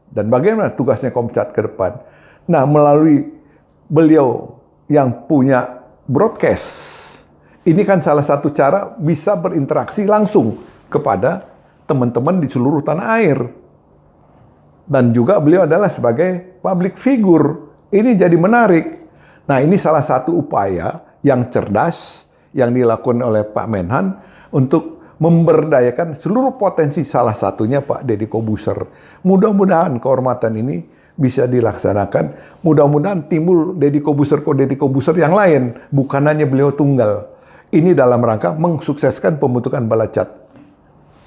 Dan bagaimana tugasnya Komcat ke depan? Nah, melalui beliau yang punya broadcast, ini kan salah satu cara bisa berinteraksi langsung kepada teman-teman di seluruh tanah air. Dan juga beliau adalah sebagai public figure. Ini jadi menarik. Nah, ini salah satu upaya yang cerdas yang dilakukan oleh Pak Menhan untuk memberdayakan seluruh potensi, salah satunya Pak Deddy Kobuser. Mudah-mudahan kehormatan ini bisa dilaksanakan. Mudah-mudahan timbul Deddy Kobuser yang lain, bukan hanya beliau tunggal. Ini dalam rangka mensukseskan pembentukan Balacat.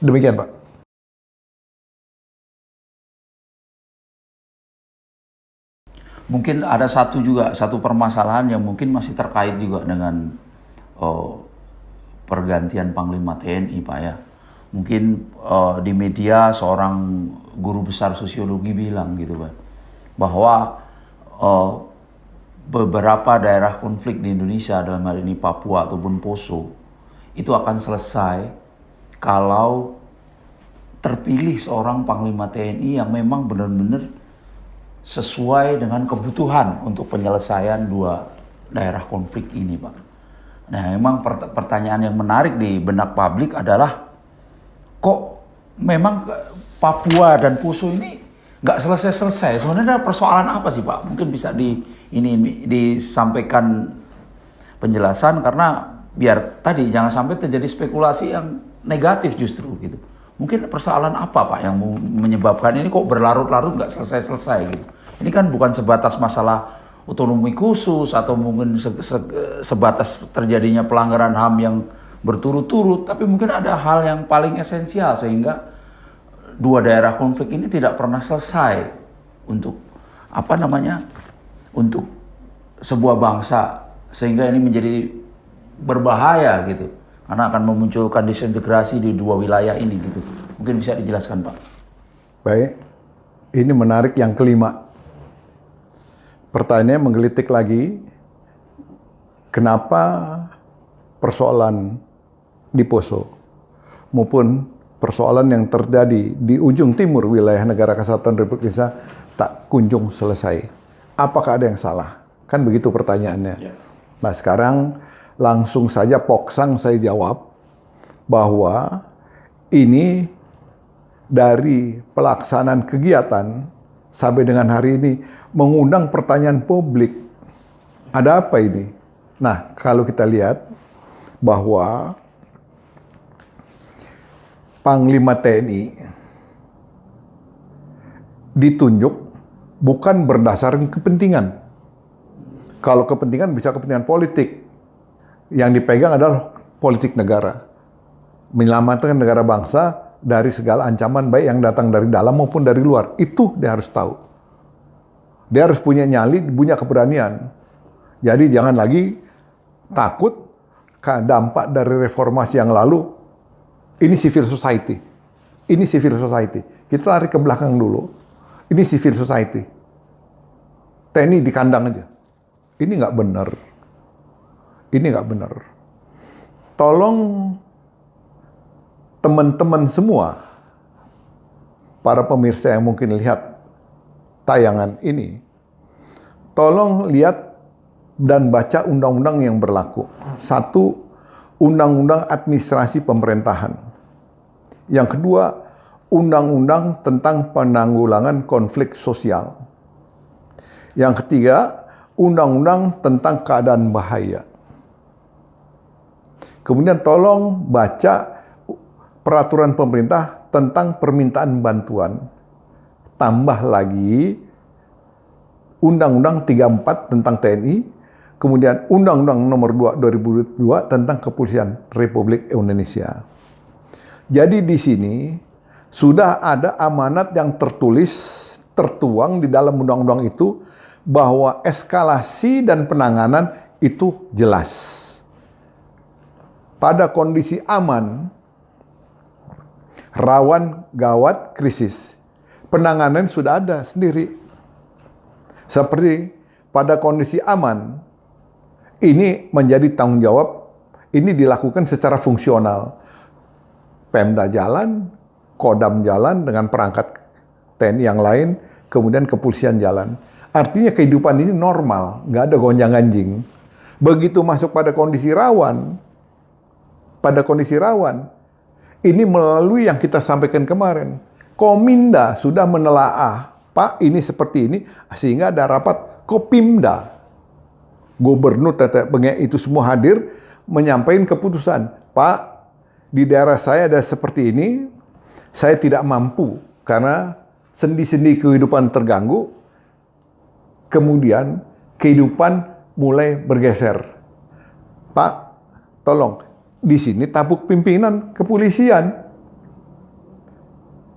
Demikian, Pak. Mungkin ada satu permasalahan yang mungkin masih terkait juga dengan pergantian Panglima TNI, Pak ya. Mungkin di media seorang guru besar sosiologi bilang gitu, Pak, bahwa beberapa daerah konflik di Indonesia, dalam hal ini Papua ataupun Poso, itu akan selesai kalau terpilih seorang Panglima TNI yang memang benar-benar sesuai dengan kebutuhan untuk penyelesaian dua daerah konflik ini, Pak. Nah, memang pertanyaan yang menarik di benak publik adalah, kok memang Papua dan Poso ini nggak selesai-selesai? Sebenarnya persoalan apa sih, Pak? Mungkin bisa disampaikan penjelasan, karena biar tadi jangan sampai terjadi spekulasi yang negatif justru gitu. Mungkin persoalan apa, Pak, yang menyebabkan ini kok berlarut-larut nggak selesai-selesai gitu? Ini kan bukan sebatas masalah otonomi khusus atau mungkin sebatas terjadinya pelanggaran HAM yang berturut-turut, tapi mungkin ada hal yang paling esensial sehingga dua daerah konflik ini tidak pernah selesai untuk untuk sebuah bangsa, sehingga ini menjadi berbahaya gitu. Karena akan memunculkan disintegrasi di dua wilayah ini gitu. Mungkin bisa dijelaskan, Pak. Baik, ini menarik yang kelima. Pertanyaannya menggelitik lagi, kenapa persoalan di Poso maupun persoalan yang terjadi di ujung timur wilayah Negara Kesatuan Republik Indonesia tak kunjung selesai. Apakah ada yang salah? Kan begitu pertanyaannya. Ya. Nah sekarang langsung saja poksang saya jawab bahwa ini dari pelaksanaan kegiatan sampai dengan hari ini mengundang pertanyaan publik. Ada apa ini? Nah, kalau kita lihat bahwa Panglima TNI ditunjuk bukan berdasarkan kepentingan. Kalau kepentingan bisa kepentingan politik. yang dipegang adalah politik negara. Menyelamatkan negara bangsa dari segala ancaman baik yang datang dari dalam maupun dari luar. Itu dia harus tahu. Dia harus punya nyali, punya keberanian. Jadi jangan lagi takut dampak dari reformasi yang lalu. Ini civil society. Ini civil society. Kita tarik ke belakang dulu. Ini civil society. TNI di kandang aja. Ini nggak benar. Ini nggak benar. Tolong teman-teman semua, para pemirsa yang mungkin lihat tayangan ini, tolong lihat dan baca undang-undang yang berlaku. Satu, Undang-Undang Administrasi Pemerintahan. Yang kedua, Undang-Undang tentang Penanggulangan Konflik Sosial. Yang ketiga, Undang-Undang tentang Keadaan Bahaya. Kemudian tolong baca peraturan pemerintah tentang permintaan bantuan. Tambah lagi Undang-Undang 34 tentang TNI, kemudian Undang-Undang Nomor 2 2002 tentang Kepolisian Republik Indonesia. Jadi di sini sudah ada amanat yang tertuang di dalam undang-undang itu bahwa eskalasi dan penanganan itu jelas. Pada kondisi aman, rawan, gawat, krisis, penanganan sudah ada sendiri. Seperti pada kondisi aman, ini menjadi tanggung jawab, ini dilakukan secara fungsional. Pemda jalan, Kodam jalan dengan perangkat TNI yang lain, kemudian kepolisian jalan. Artinya kehidupan ini normal, nggak ada gonjang-ganjing. Begitu masuk pada kondisi rawan, ini melalui yang kita sampaikan kemarin, Kominda sudah menelaah, Pak ini seperti ini, sehingga ada rapat Kopimda. Gubernur Tetek Bengek itu semua hadir, menyampaikan keputusan, Pak di daerah saya ada seperti ini, saya tidak mampu karena sendi-sendi kehidupan terganggu, kemudian kehidupan mulai bergeser. Pak, tolong, di sini tabuk pimpinan kepolisian.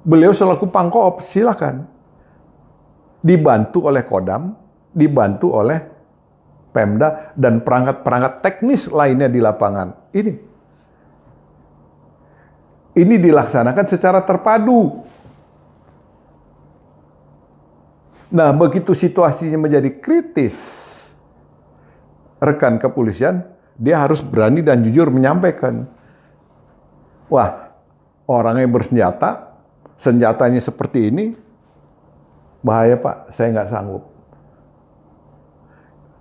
Beliau selaku Pangkop, silakan. Dibantu oleh Kodam, dibantu oleh Pemda, dan perangkat-perangkat teknis lainnya di lapangan. Ini dilaksanakan secara terpadu. Nah, begitu situasinya menjadi kritis, rekan kepolisian, dia harus berani dan jujur menyampaikan. Wah, orangnya bersenjata, senjatanya seperti ini, bahaya Pak, saya nggak sanggup.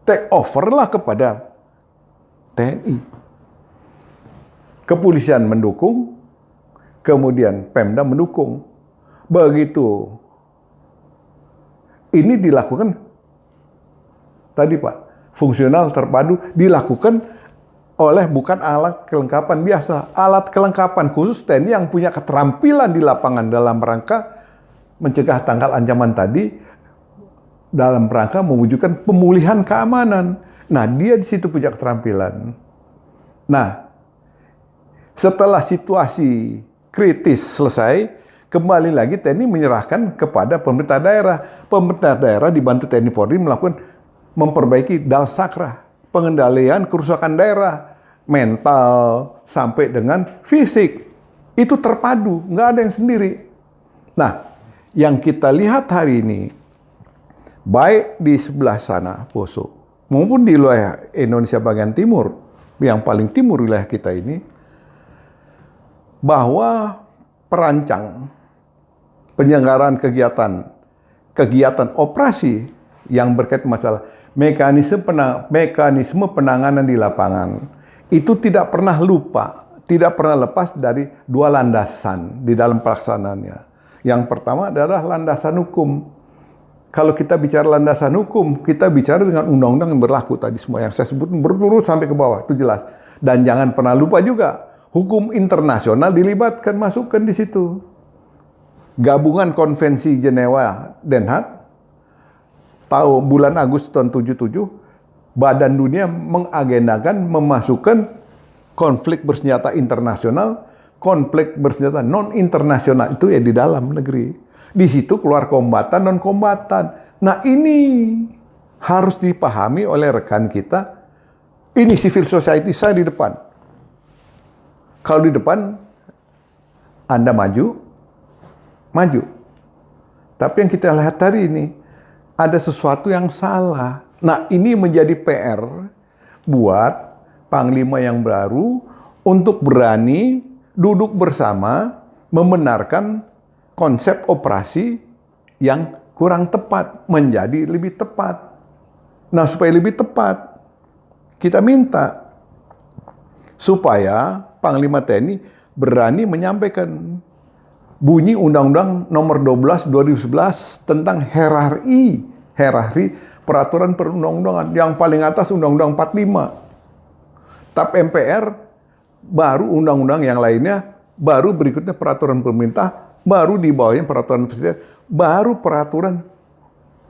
Take over lah kepada TNI. Kepolisian mendukung, kemudian Pemda mendukung. Begitu ini dilakukan, tadi Pak, fungsional terpadu, dilakukan oleh bukan alat kelengkapan biasa, alat kelengkapan khusus TNI yang punya keterampilan di lapangan dalam rangka mencegah tangkal ancaman tadi, dalam rangka mewujudkan pemulihan keamanan. Nah, dia di situ punya keterampilan. Nah, setelah situasi kritis selesai, kembali lagi TNI menyerahkan kepada pemerintah daerah. Pemerintah daerah dibantu TNI Polri melakukan memperbaiki dalsakra, pengendalian kerusakan daerah, mental sampai dengan fisik. Itu terpadu, nggak ada yang sendiri. Nah, yang kita lihat hari ini, baik di sebelah sana, Poso, maupun di wilayah Indonesia bagian timur, yang paling timur wilayah kita ini, bahwa perancang penyelenggaraan kegiatan operasi yang berkaitan masalah mekanisme penanganan di lapangan itu tidak pernah lupa, tidak pernah lepas dari dua landasan di dalam pelaksanaannya. Yang pertama adalah landasan hukum. Kalau kita bicara landasan hukum, kita bicara dengan undang-undang yang berlaku tadi semua yang saya sebut berturut sampai ke bawah, itu jelas. Dan jangan pernah lupa juga, hukum internasional dilibatkan, masukkan di situ. Gabungan Konvensi Jenewa Den Haag, bulan Agustus tahun 77, Badan Dunia mengagendakan memasukkan konflik bersenjata internasional, konflik bersenjata non-internasional itu ya di dalam negeri. Di situ keluar kombatan, non-kombatan. Nah ini harus dipahami oleh rekan kita. Ini civil society, saya di depan. Kalau di depan, Anda maju. Tapi yang kita lihat hari ini, ada sesuatu yang salah. Nah, ini menjadi PR buat Panglima yang baru untuk berani duduk bersama membenarkan konsep operasi yang kurang tepat menjadi lebih tepat. Nah, supaya lebih tepat, kita minta supaya Panglima TNI berani menyampaikan bunyi Undang-Undang Nomor 12 2011 tentang hierarki peraturan perundang-undangan. Yang paling atas Undang-Undang 45. TAP MPR, baru undang-undang yang lainnya, baru berikutnya peraturan pemerintah, baru di bawahnya peraturan presiden, baru peraturan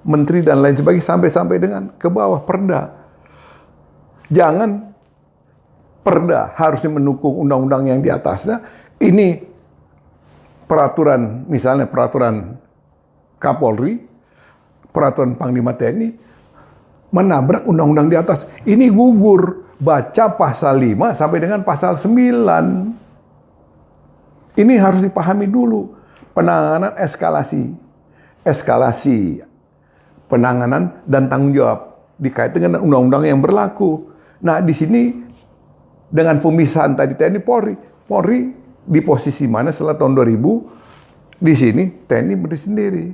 menteri dan lain sebagainya, sampai dengan ke bawah perda. Jangan perda harusnya mendukung undang-undang yang di atasnya. Ini peraturan, misalnya peraturan Kapolri, peraturan Panglima TNI, menabrak undang-undang di atas. Ini gugur. Baca pasal 5 sampai dengan pasal 9. Ini harus dipahami dulu. Penanganan eskalasi, penanganan dan tanggung jawab dikaitkan dengan undang-undang yang berlaku. Nah, di sini dengan pemisahan tadi TNI Polri di posisi mana setelah tahun 2000? Di sini TNI berdiri sendiri.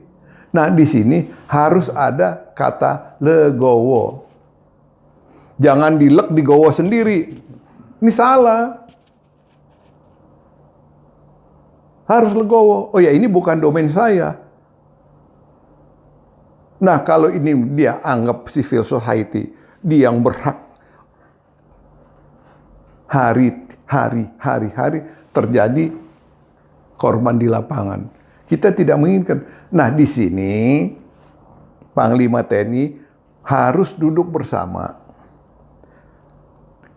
Nah, di sini harus ada kata legowo. Jangan digowo sendiri. Ini salah. Harus legowo. Oh ya, ini bukan domain saya. Nah, kalau ini dia anggap civil society, dia yang berhak hari-hari terjadi korban di lapangan. Kita tidak menginginkan. Nah, di sini Panglima TNI harus duduk bersama.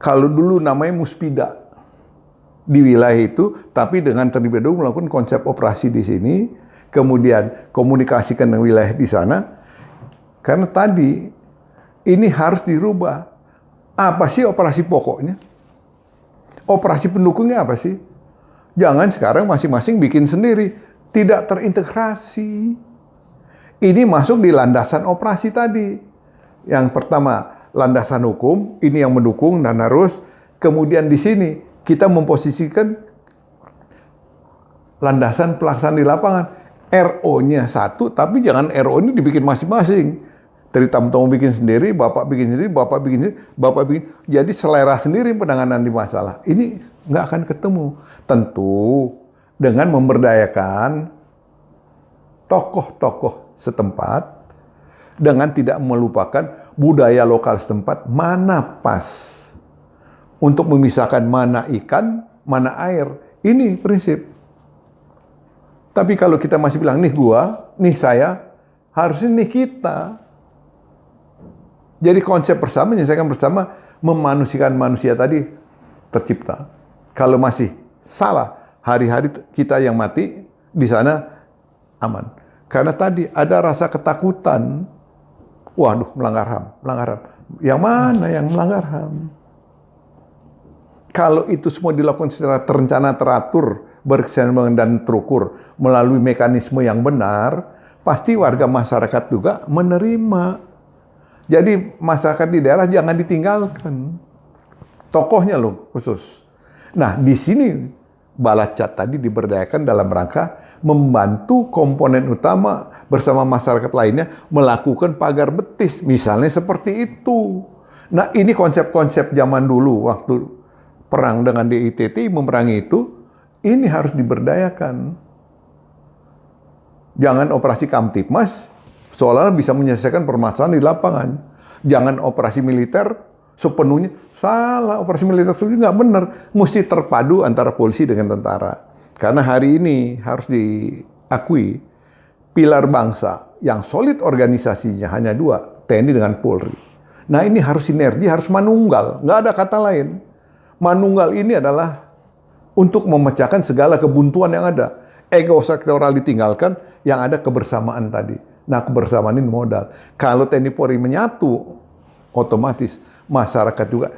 Kalau dulu namanya Muspida di wilayah itu, tapi dengan terlebih dahulu melakukan konsep operasi di sini, kemudian komunikasikan dengan wilayah di sana. Karena tadi ini harus dirubah. Apa sih operasi pokoknya? Operasi pendukungnya apa sih? Jangan sekarang masing-masing bikin sendiri. Tidak terintegrasi. Ini masuk di landasan operasi tadi. Yang pertama, landasan hukum, ini yang mendukung dan harus. Kemudian di sini, kita memposisikan landasan pelaksanaan di lapangan. RO-nya satu, tapi jangan RO ini dibikin masing-masing. Dari tamu-tamu bikin sendiri, Bapak bikin sendiri, Bapak bikin sendiri, Bapak bikin. Jadi selera sendiri penanganan di masalah. Ini nggak akan ketemu. Tentu dengan memberdayakan tokoh-tokoh setempat, dengan tidak melupakan budaya lokal setempat, mana pas untuk memisahkan mana ikan, mana air. Ini prinsip. Tapi kalau kita masih bilang, nih gua, nih saya, harusnya nih kita. Jadi konsep bersama, menyelesaikan bersama, memanusiakan manusia tadi tercipta. Kalau masih salah, hari-hari kita yang mati di sana aman. Karena tadi ada rasa ketakutan. Waduh, melanggar HAM. Yang mana yang melanggar HAM? Kalau itu semua dilakukan secara terencana, teratur, berkesinambungan dan terukur melalui mekanisme yang benar, pasti warga masyarakat juga menerima. Jadi masyarakat di daerah jangan ditinggalkan. Tokohnya loh khusus. Nah, di sini Balacat tadi diberdayakan dalam rangka membantu komponen utama bersama masyarakat lainnya melakukan pagar betis. Misalnya seperti itu. Nah, ini konsep-konsep zaman dulu waktu perang dengan DITT memerangi itu, ini harus diberdayakan. Jangan operasi Kamtipmas seolah-olah bisa menyelesaikan permasalahan di lapangan. Jangan operasi militer sepenuhnya salah. Operasi militer sepenuhnya nggak benar. Mesti terpadu antara polisi dengan tentara. Karena hari ini harus diakui pilar bangsa yang solid organisasinya hanya dua, TNI dengan Polri. Nah ini harus sinergi, harus manunggal. Nggak ada kata lain. Manunggal ini adalah untuk memecahkan segala kebuntuan yang ada. Ego sektoral ditinggalkan, yang ada kebersamaan tadi. Nah kebersamaan ini modal. Kalau TNI Polri menyatu, otomatis masyarakat juga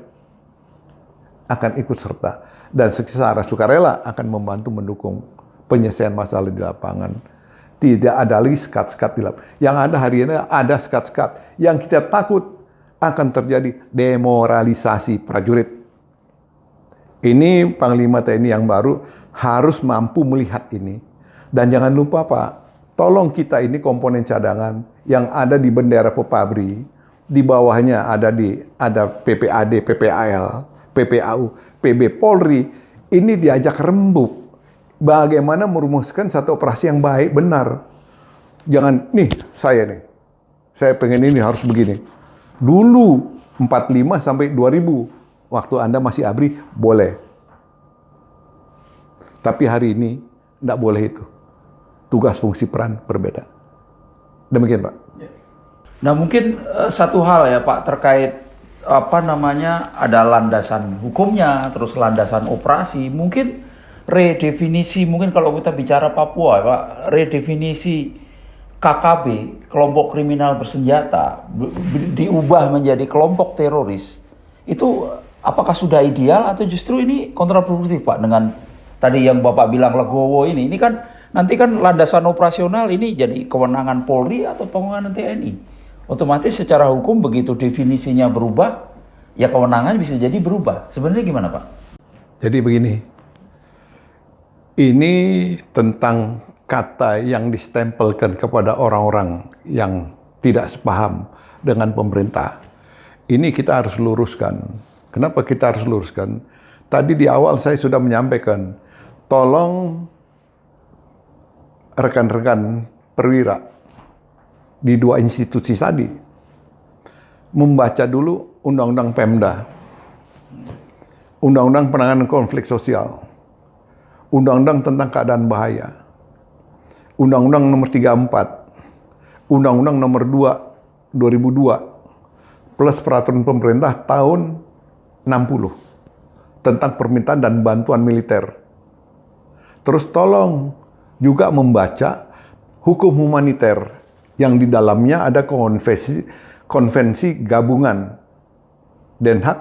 akan ikut serta. Dan secara sukarela akan membantu mendukung penyelesaian masalah di lapangan. Tidak ada lagi sekat-sekat di lapangan. Yang ada hari ini ada sekat-sekat. Yang kita takut akan terjadi demoralisasi prajurit. Ini Panglima TNI yang baru harus mampu melihat ini. Dan jangan lupa Pak, tolong kita ini komponen cadangan yang ada di bendera Pepabri, di bawahnya ada PPAD, PPAL, PPAU, PB Polri, ini diajak rembuk. Bagaimana merumuskan satu operasi yang baik, benar. Jangan, saya pengen ini harus begini. Dulu 45 sampai 2000, waktu Anda masih ABRI, boleh. Tapi hari ini, tidak boleh itu. Tugas, fungsi, peran berbeda. Demikian, Pak. Nah, mungkin satu hal ya, Pak, terkait ada landasan hukumnya, terus landasan operasi, mungkin redefinisi, mungkin kalau kita bicara Papua, Pak, redefinisi KKB, kelompok kriminal bersenjata, diubah menjadi kelompok teroris, itu apakah sudah ideal atau justru ini kontraproduktif, Pak, dengan tadi yang Bapak bilang legowo ini kan nanti kan landasan operasional ini jadi kewenangan Polri atau kewenangan TNI. Otomatis secara hukum begitu definisinya berubah, ya kewenangan bisa jadi berubah. Sebenarnya gimana, Pak? Jadi begini, ini tentang kata yang distempelkan kepada orang-orang yang tidak sepaham dengan pemerintah. Ini kita harus luruskan. Kenapa kita harus luruskan? Tadi di awal saya sudah menyampaikan, tolong rekan-rekan perwira di dua institusi tadi membaca dulu Undang-Undang Pemda, Undang-Undang Penanganan Konflik Sosial, Undang-Undang tentang Keadaan Bahaya, Undang-Undang Nomor 34, Undang-Undang Nomor 2 2002, plus Peraturan Pemerintah tahun 60 tentang permintaan dan bantuan militer. Terus tolong juga membaca hukum humaniter yang di dalamnya ada konvensi gabungan Den Haag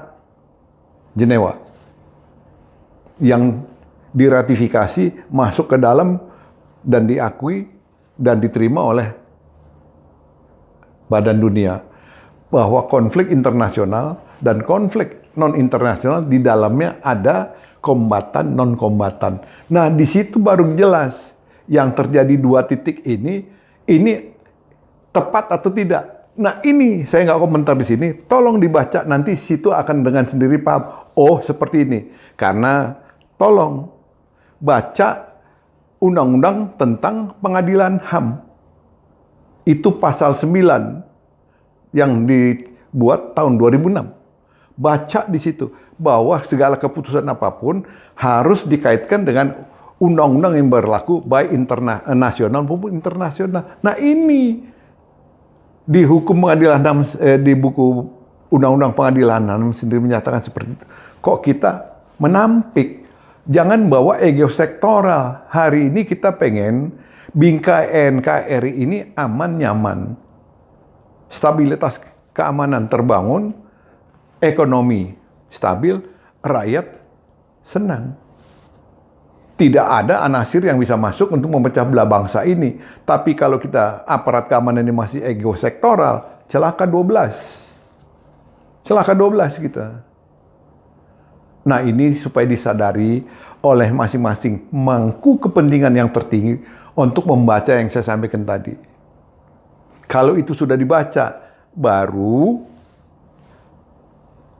Jenewa yang diratifikasi, masuk ke dalam dan diakui dan diterima oleh Badan Dunia, bahwa konflik internasional dan konflik non-internasional di dalamnya ada kombatan, non-kombatan. Nah, di situ baru jelas yang terjadi 2 titik ini tepat atau tidak. Nah, ini saya nggak komentar di sini. Tolong dibaca, nanti situ akan dengan sendiri paham. Oh, seperti ini. Karena tolong baca Undang-Undang tentang Pengadilan HAM. Itu pasal 9 yang dibuat tahun 2006. Baca di situ bahwa segala keputusan apapun harus dikaitkan dengan undang-undang yang berlaku baik nasional maupun internasional. Nah, ini di hukum pengadilan HAM, di buku Undang-Undang Pengadilan HAM sendiri menyatakan seperti itu. Kok kita menampik? Jangan bawa ego sektoral. Hari ini kita pengen bingkai NKRI ini aman, nyaman. Stabilitas keamanan terbangun, ekonomi stabil, rakyat senang. Tidak ada anasir yang bisa masuk untuk memecah belah bangsa ini. Tapi kalau kita aparat keamanan ini masih ego sektoral, celaka 12. Celaka 12 kita. Nah, ini supaya disadari oleh masing-masing mangku kepentingan yang tertinggi untuk membaca yang saya sampaikan tadi. Kalau itu sudah dibaca, baru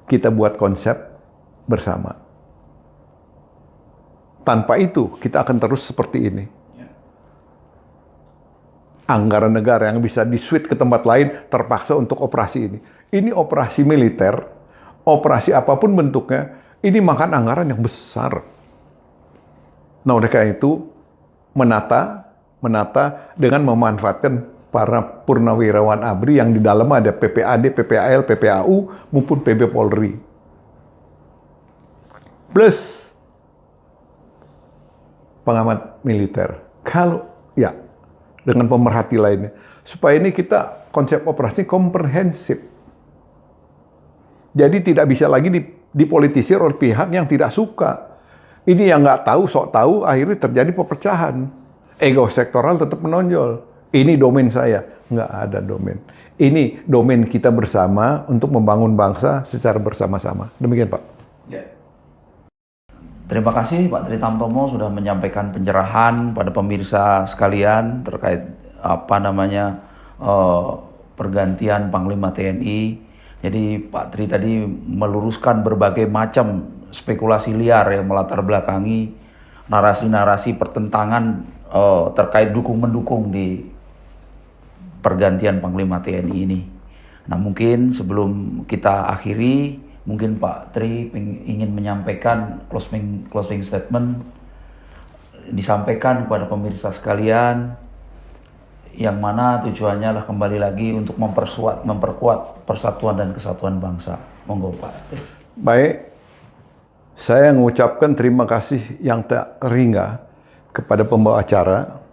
kita buat konsep bersama. Tanpa itu, kita akan terus seperti ini. Anggaran negara yang bisa di-switch ke tempat lain terpaksa untuk operasi ini. Ini operasi militer, operasi apapun bentuknya, ini makan anggaran yang besar. Nah, oleh karena itu, menata dengan memanfaatkan para purnawirawan ABRI yang di dalam ada PPAD, PPAL, PPAU maupun PB Polri. Plus pengamat militer. Kalau ya dengan pemerhati lainnya. Supaya ini kita konsep operasi komprehensif. Jadi tidak bisa lagi dipolitisir oleh pihak yang tidak suka. Ini yang nggak tahu, sok tahu, akhirnya terjadi perpecahan. Ego sektoral tetap menonjol. Ini domain saya. Nggak ada domain. Ini domain kita bersama untuk membangun bangsa secara bersama-sama. Demikian, Pak. Ya. Terima kasih Pak Tri Tamtomo sudah menyampaikan pencerahan pada pemirsa sekalian terkait pergantian Panglima TNI. Jadi Pak Tri tadi meluruskan berbagai macam spekulasi liar yang melatar belakangi narasi-narasi pertentangan terkait dukung-mendukung di pergantian Panglima TNI ini. Nah mungkin sebelum kita akhiri, mungkin Pak Tri ingin menyampaikan closing statement, disampaikan kepada pemirsa sekalian, yang mana tujuannya adalah kembali lagi untuk memperkuat persatuan dan kesatuan bangsa. Monggo Pak Tri. Baik, saya mengucapkan terima kasih yang tak terhingga kepada pembawa acara.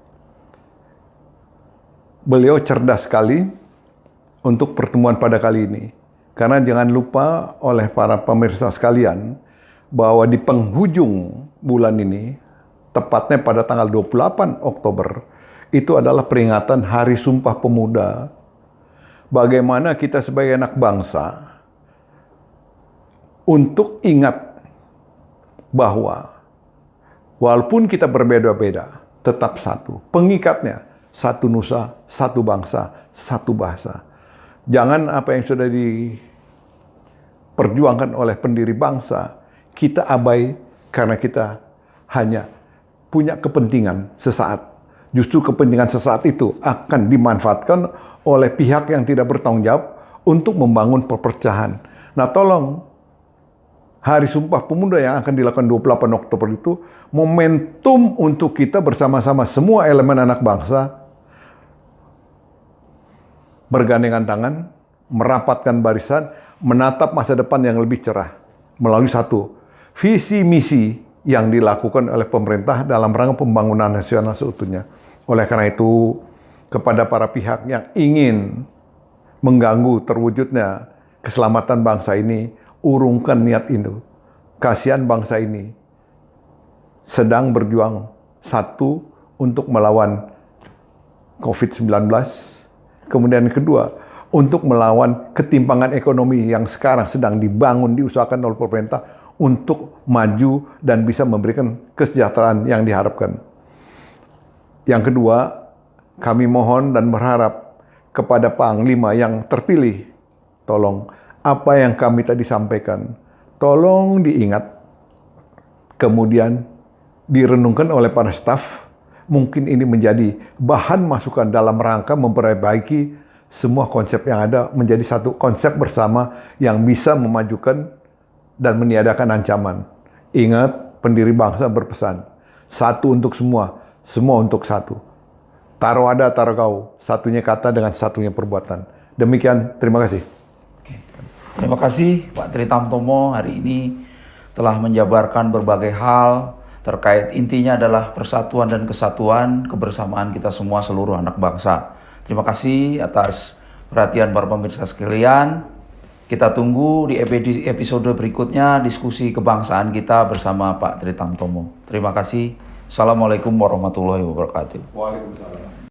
Beliau cerdas sekali untuk pertemuan pada kali ini. Karena jangan lupa oleh para pemirsa sekalian bahwa di penghujung bulan ini, tepatnya pada tanggal 28 Oktober, itu adalah peringatan Hari Sumpah Pemuda. Bagaimana kita sebagai anak bangsa untuk ingat bahwa walaupun kita berbeda-beda, tetap satu. Pengikatnya, satu nusa, satu bangsa, satu bahasa. Jangan apa yang sudah diperjuangkan oleh pendiri bangsa, kita abai karena kita hanya punya kepentingan sesaat. Justru kepentingan sesaat itu akan dimanfaatkan oleh pihak yang tidak bertanggung jawab untuk membangun perpecahan. Nah tolong, Hari Sumpah Pemuda yang akan dilakukan 28 Oktober itu momentum untuk kita bersama-sama semua elemen anak bangsa bergandengan tangan, merapatkan barisan, menatap masa depan yang lebih cerah melalui satu visi misi yang dilakukan oleh pemerintah dalam rangka pembangunan nasional seutuhnya. Oleh karena itu, kepada para pihak yang ingin mengganggu terwujudnya keselamatan bangsa ini, urungkan niat itu. Kasihan bangsa ini sedang berjuang satu untuk melawan COVID-19, kemudian kedua untuk melawan ketimpangan ekonomi yang sekarang sedang dibangun, diusahakan oleh pemerintah untuk maju dan bisa memberikan kesejahteraan yang diharapkan. Yang kedua, kami mohon dan berharap kepada Panglima yang terpilih, tolong apa yang kami tadi sampaikan, tolong diingat, kemudian direnungkan oleh para staf. Mungkin ini menjadi bahan masukan dalam rangka memperbaiki semua konsep yang ada menjadi satu konsep bersama yang bisa memajukan dan meniadakan ancaman. Ingat, pendiri bangsa berpesan, satu untuk semua, semua untuk satu. Taruh ada, taruh kau, satunya kata dengan satunya perbuatan. Demikian, terima kasih. Terima kasih Pak Tri Tamtomo hari ini telah menjabarkan berbagai hal terkait intinya adalah persatuan dan kesatuan, kebersamaan kita semua seluruh anak bangsa. Terima kasih atas perhatian para pemirsa sekalian. Kita tunggu di episode berikutnya diskusi kebangsaan kita bersama Pak Tri Tamtomo. Terima kasih. Assalamualaikum warahmatullahi wabarakatuh. Waalaikumsalam.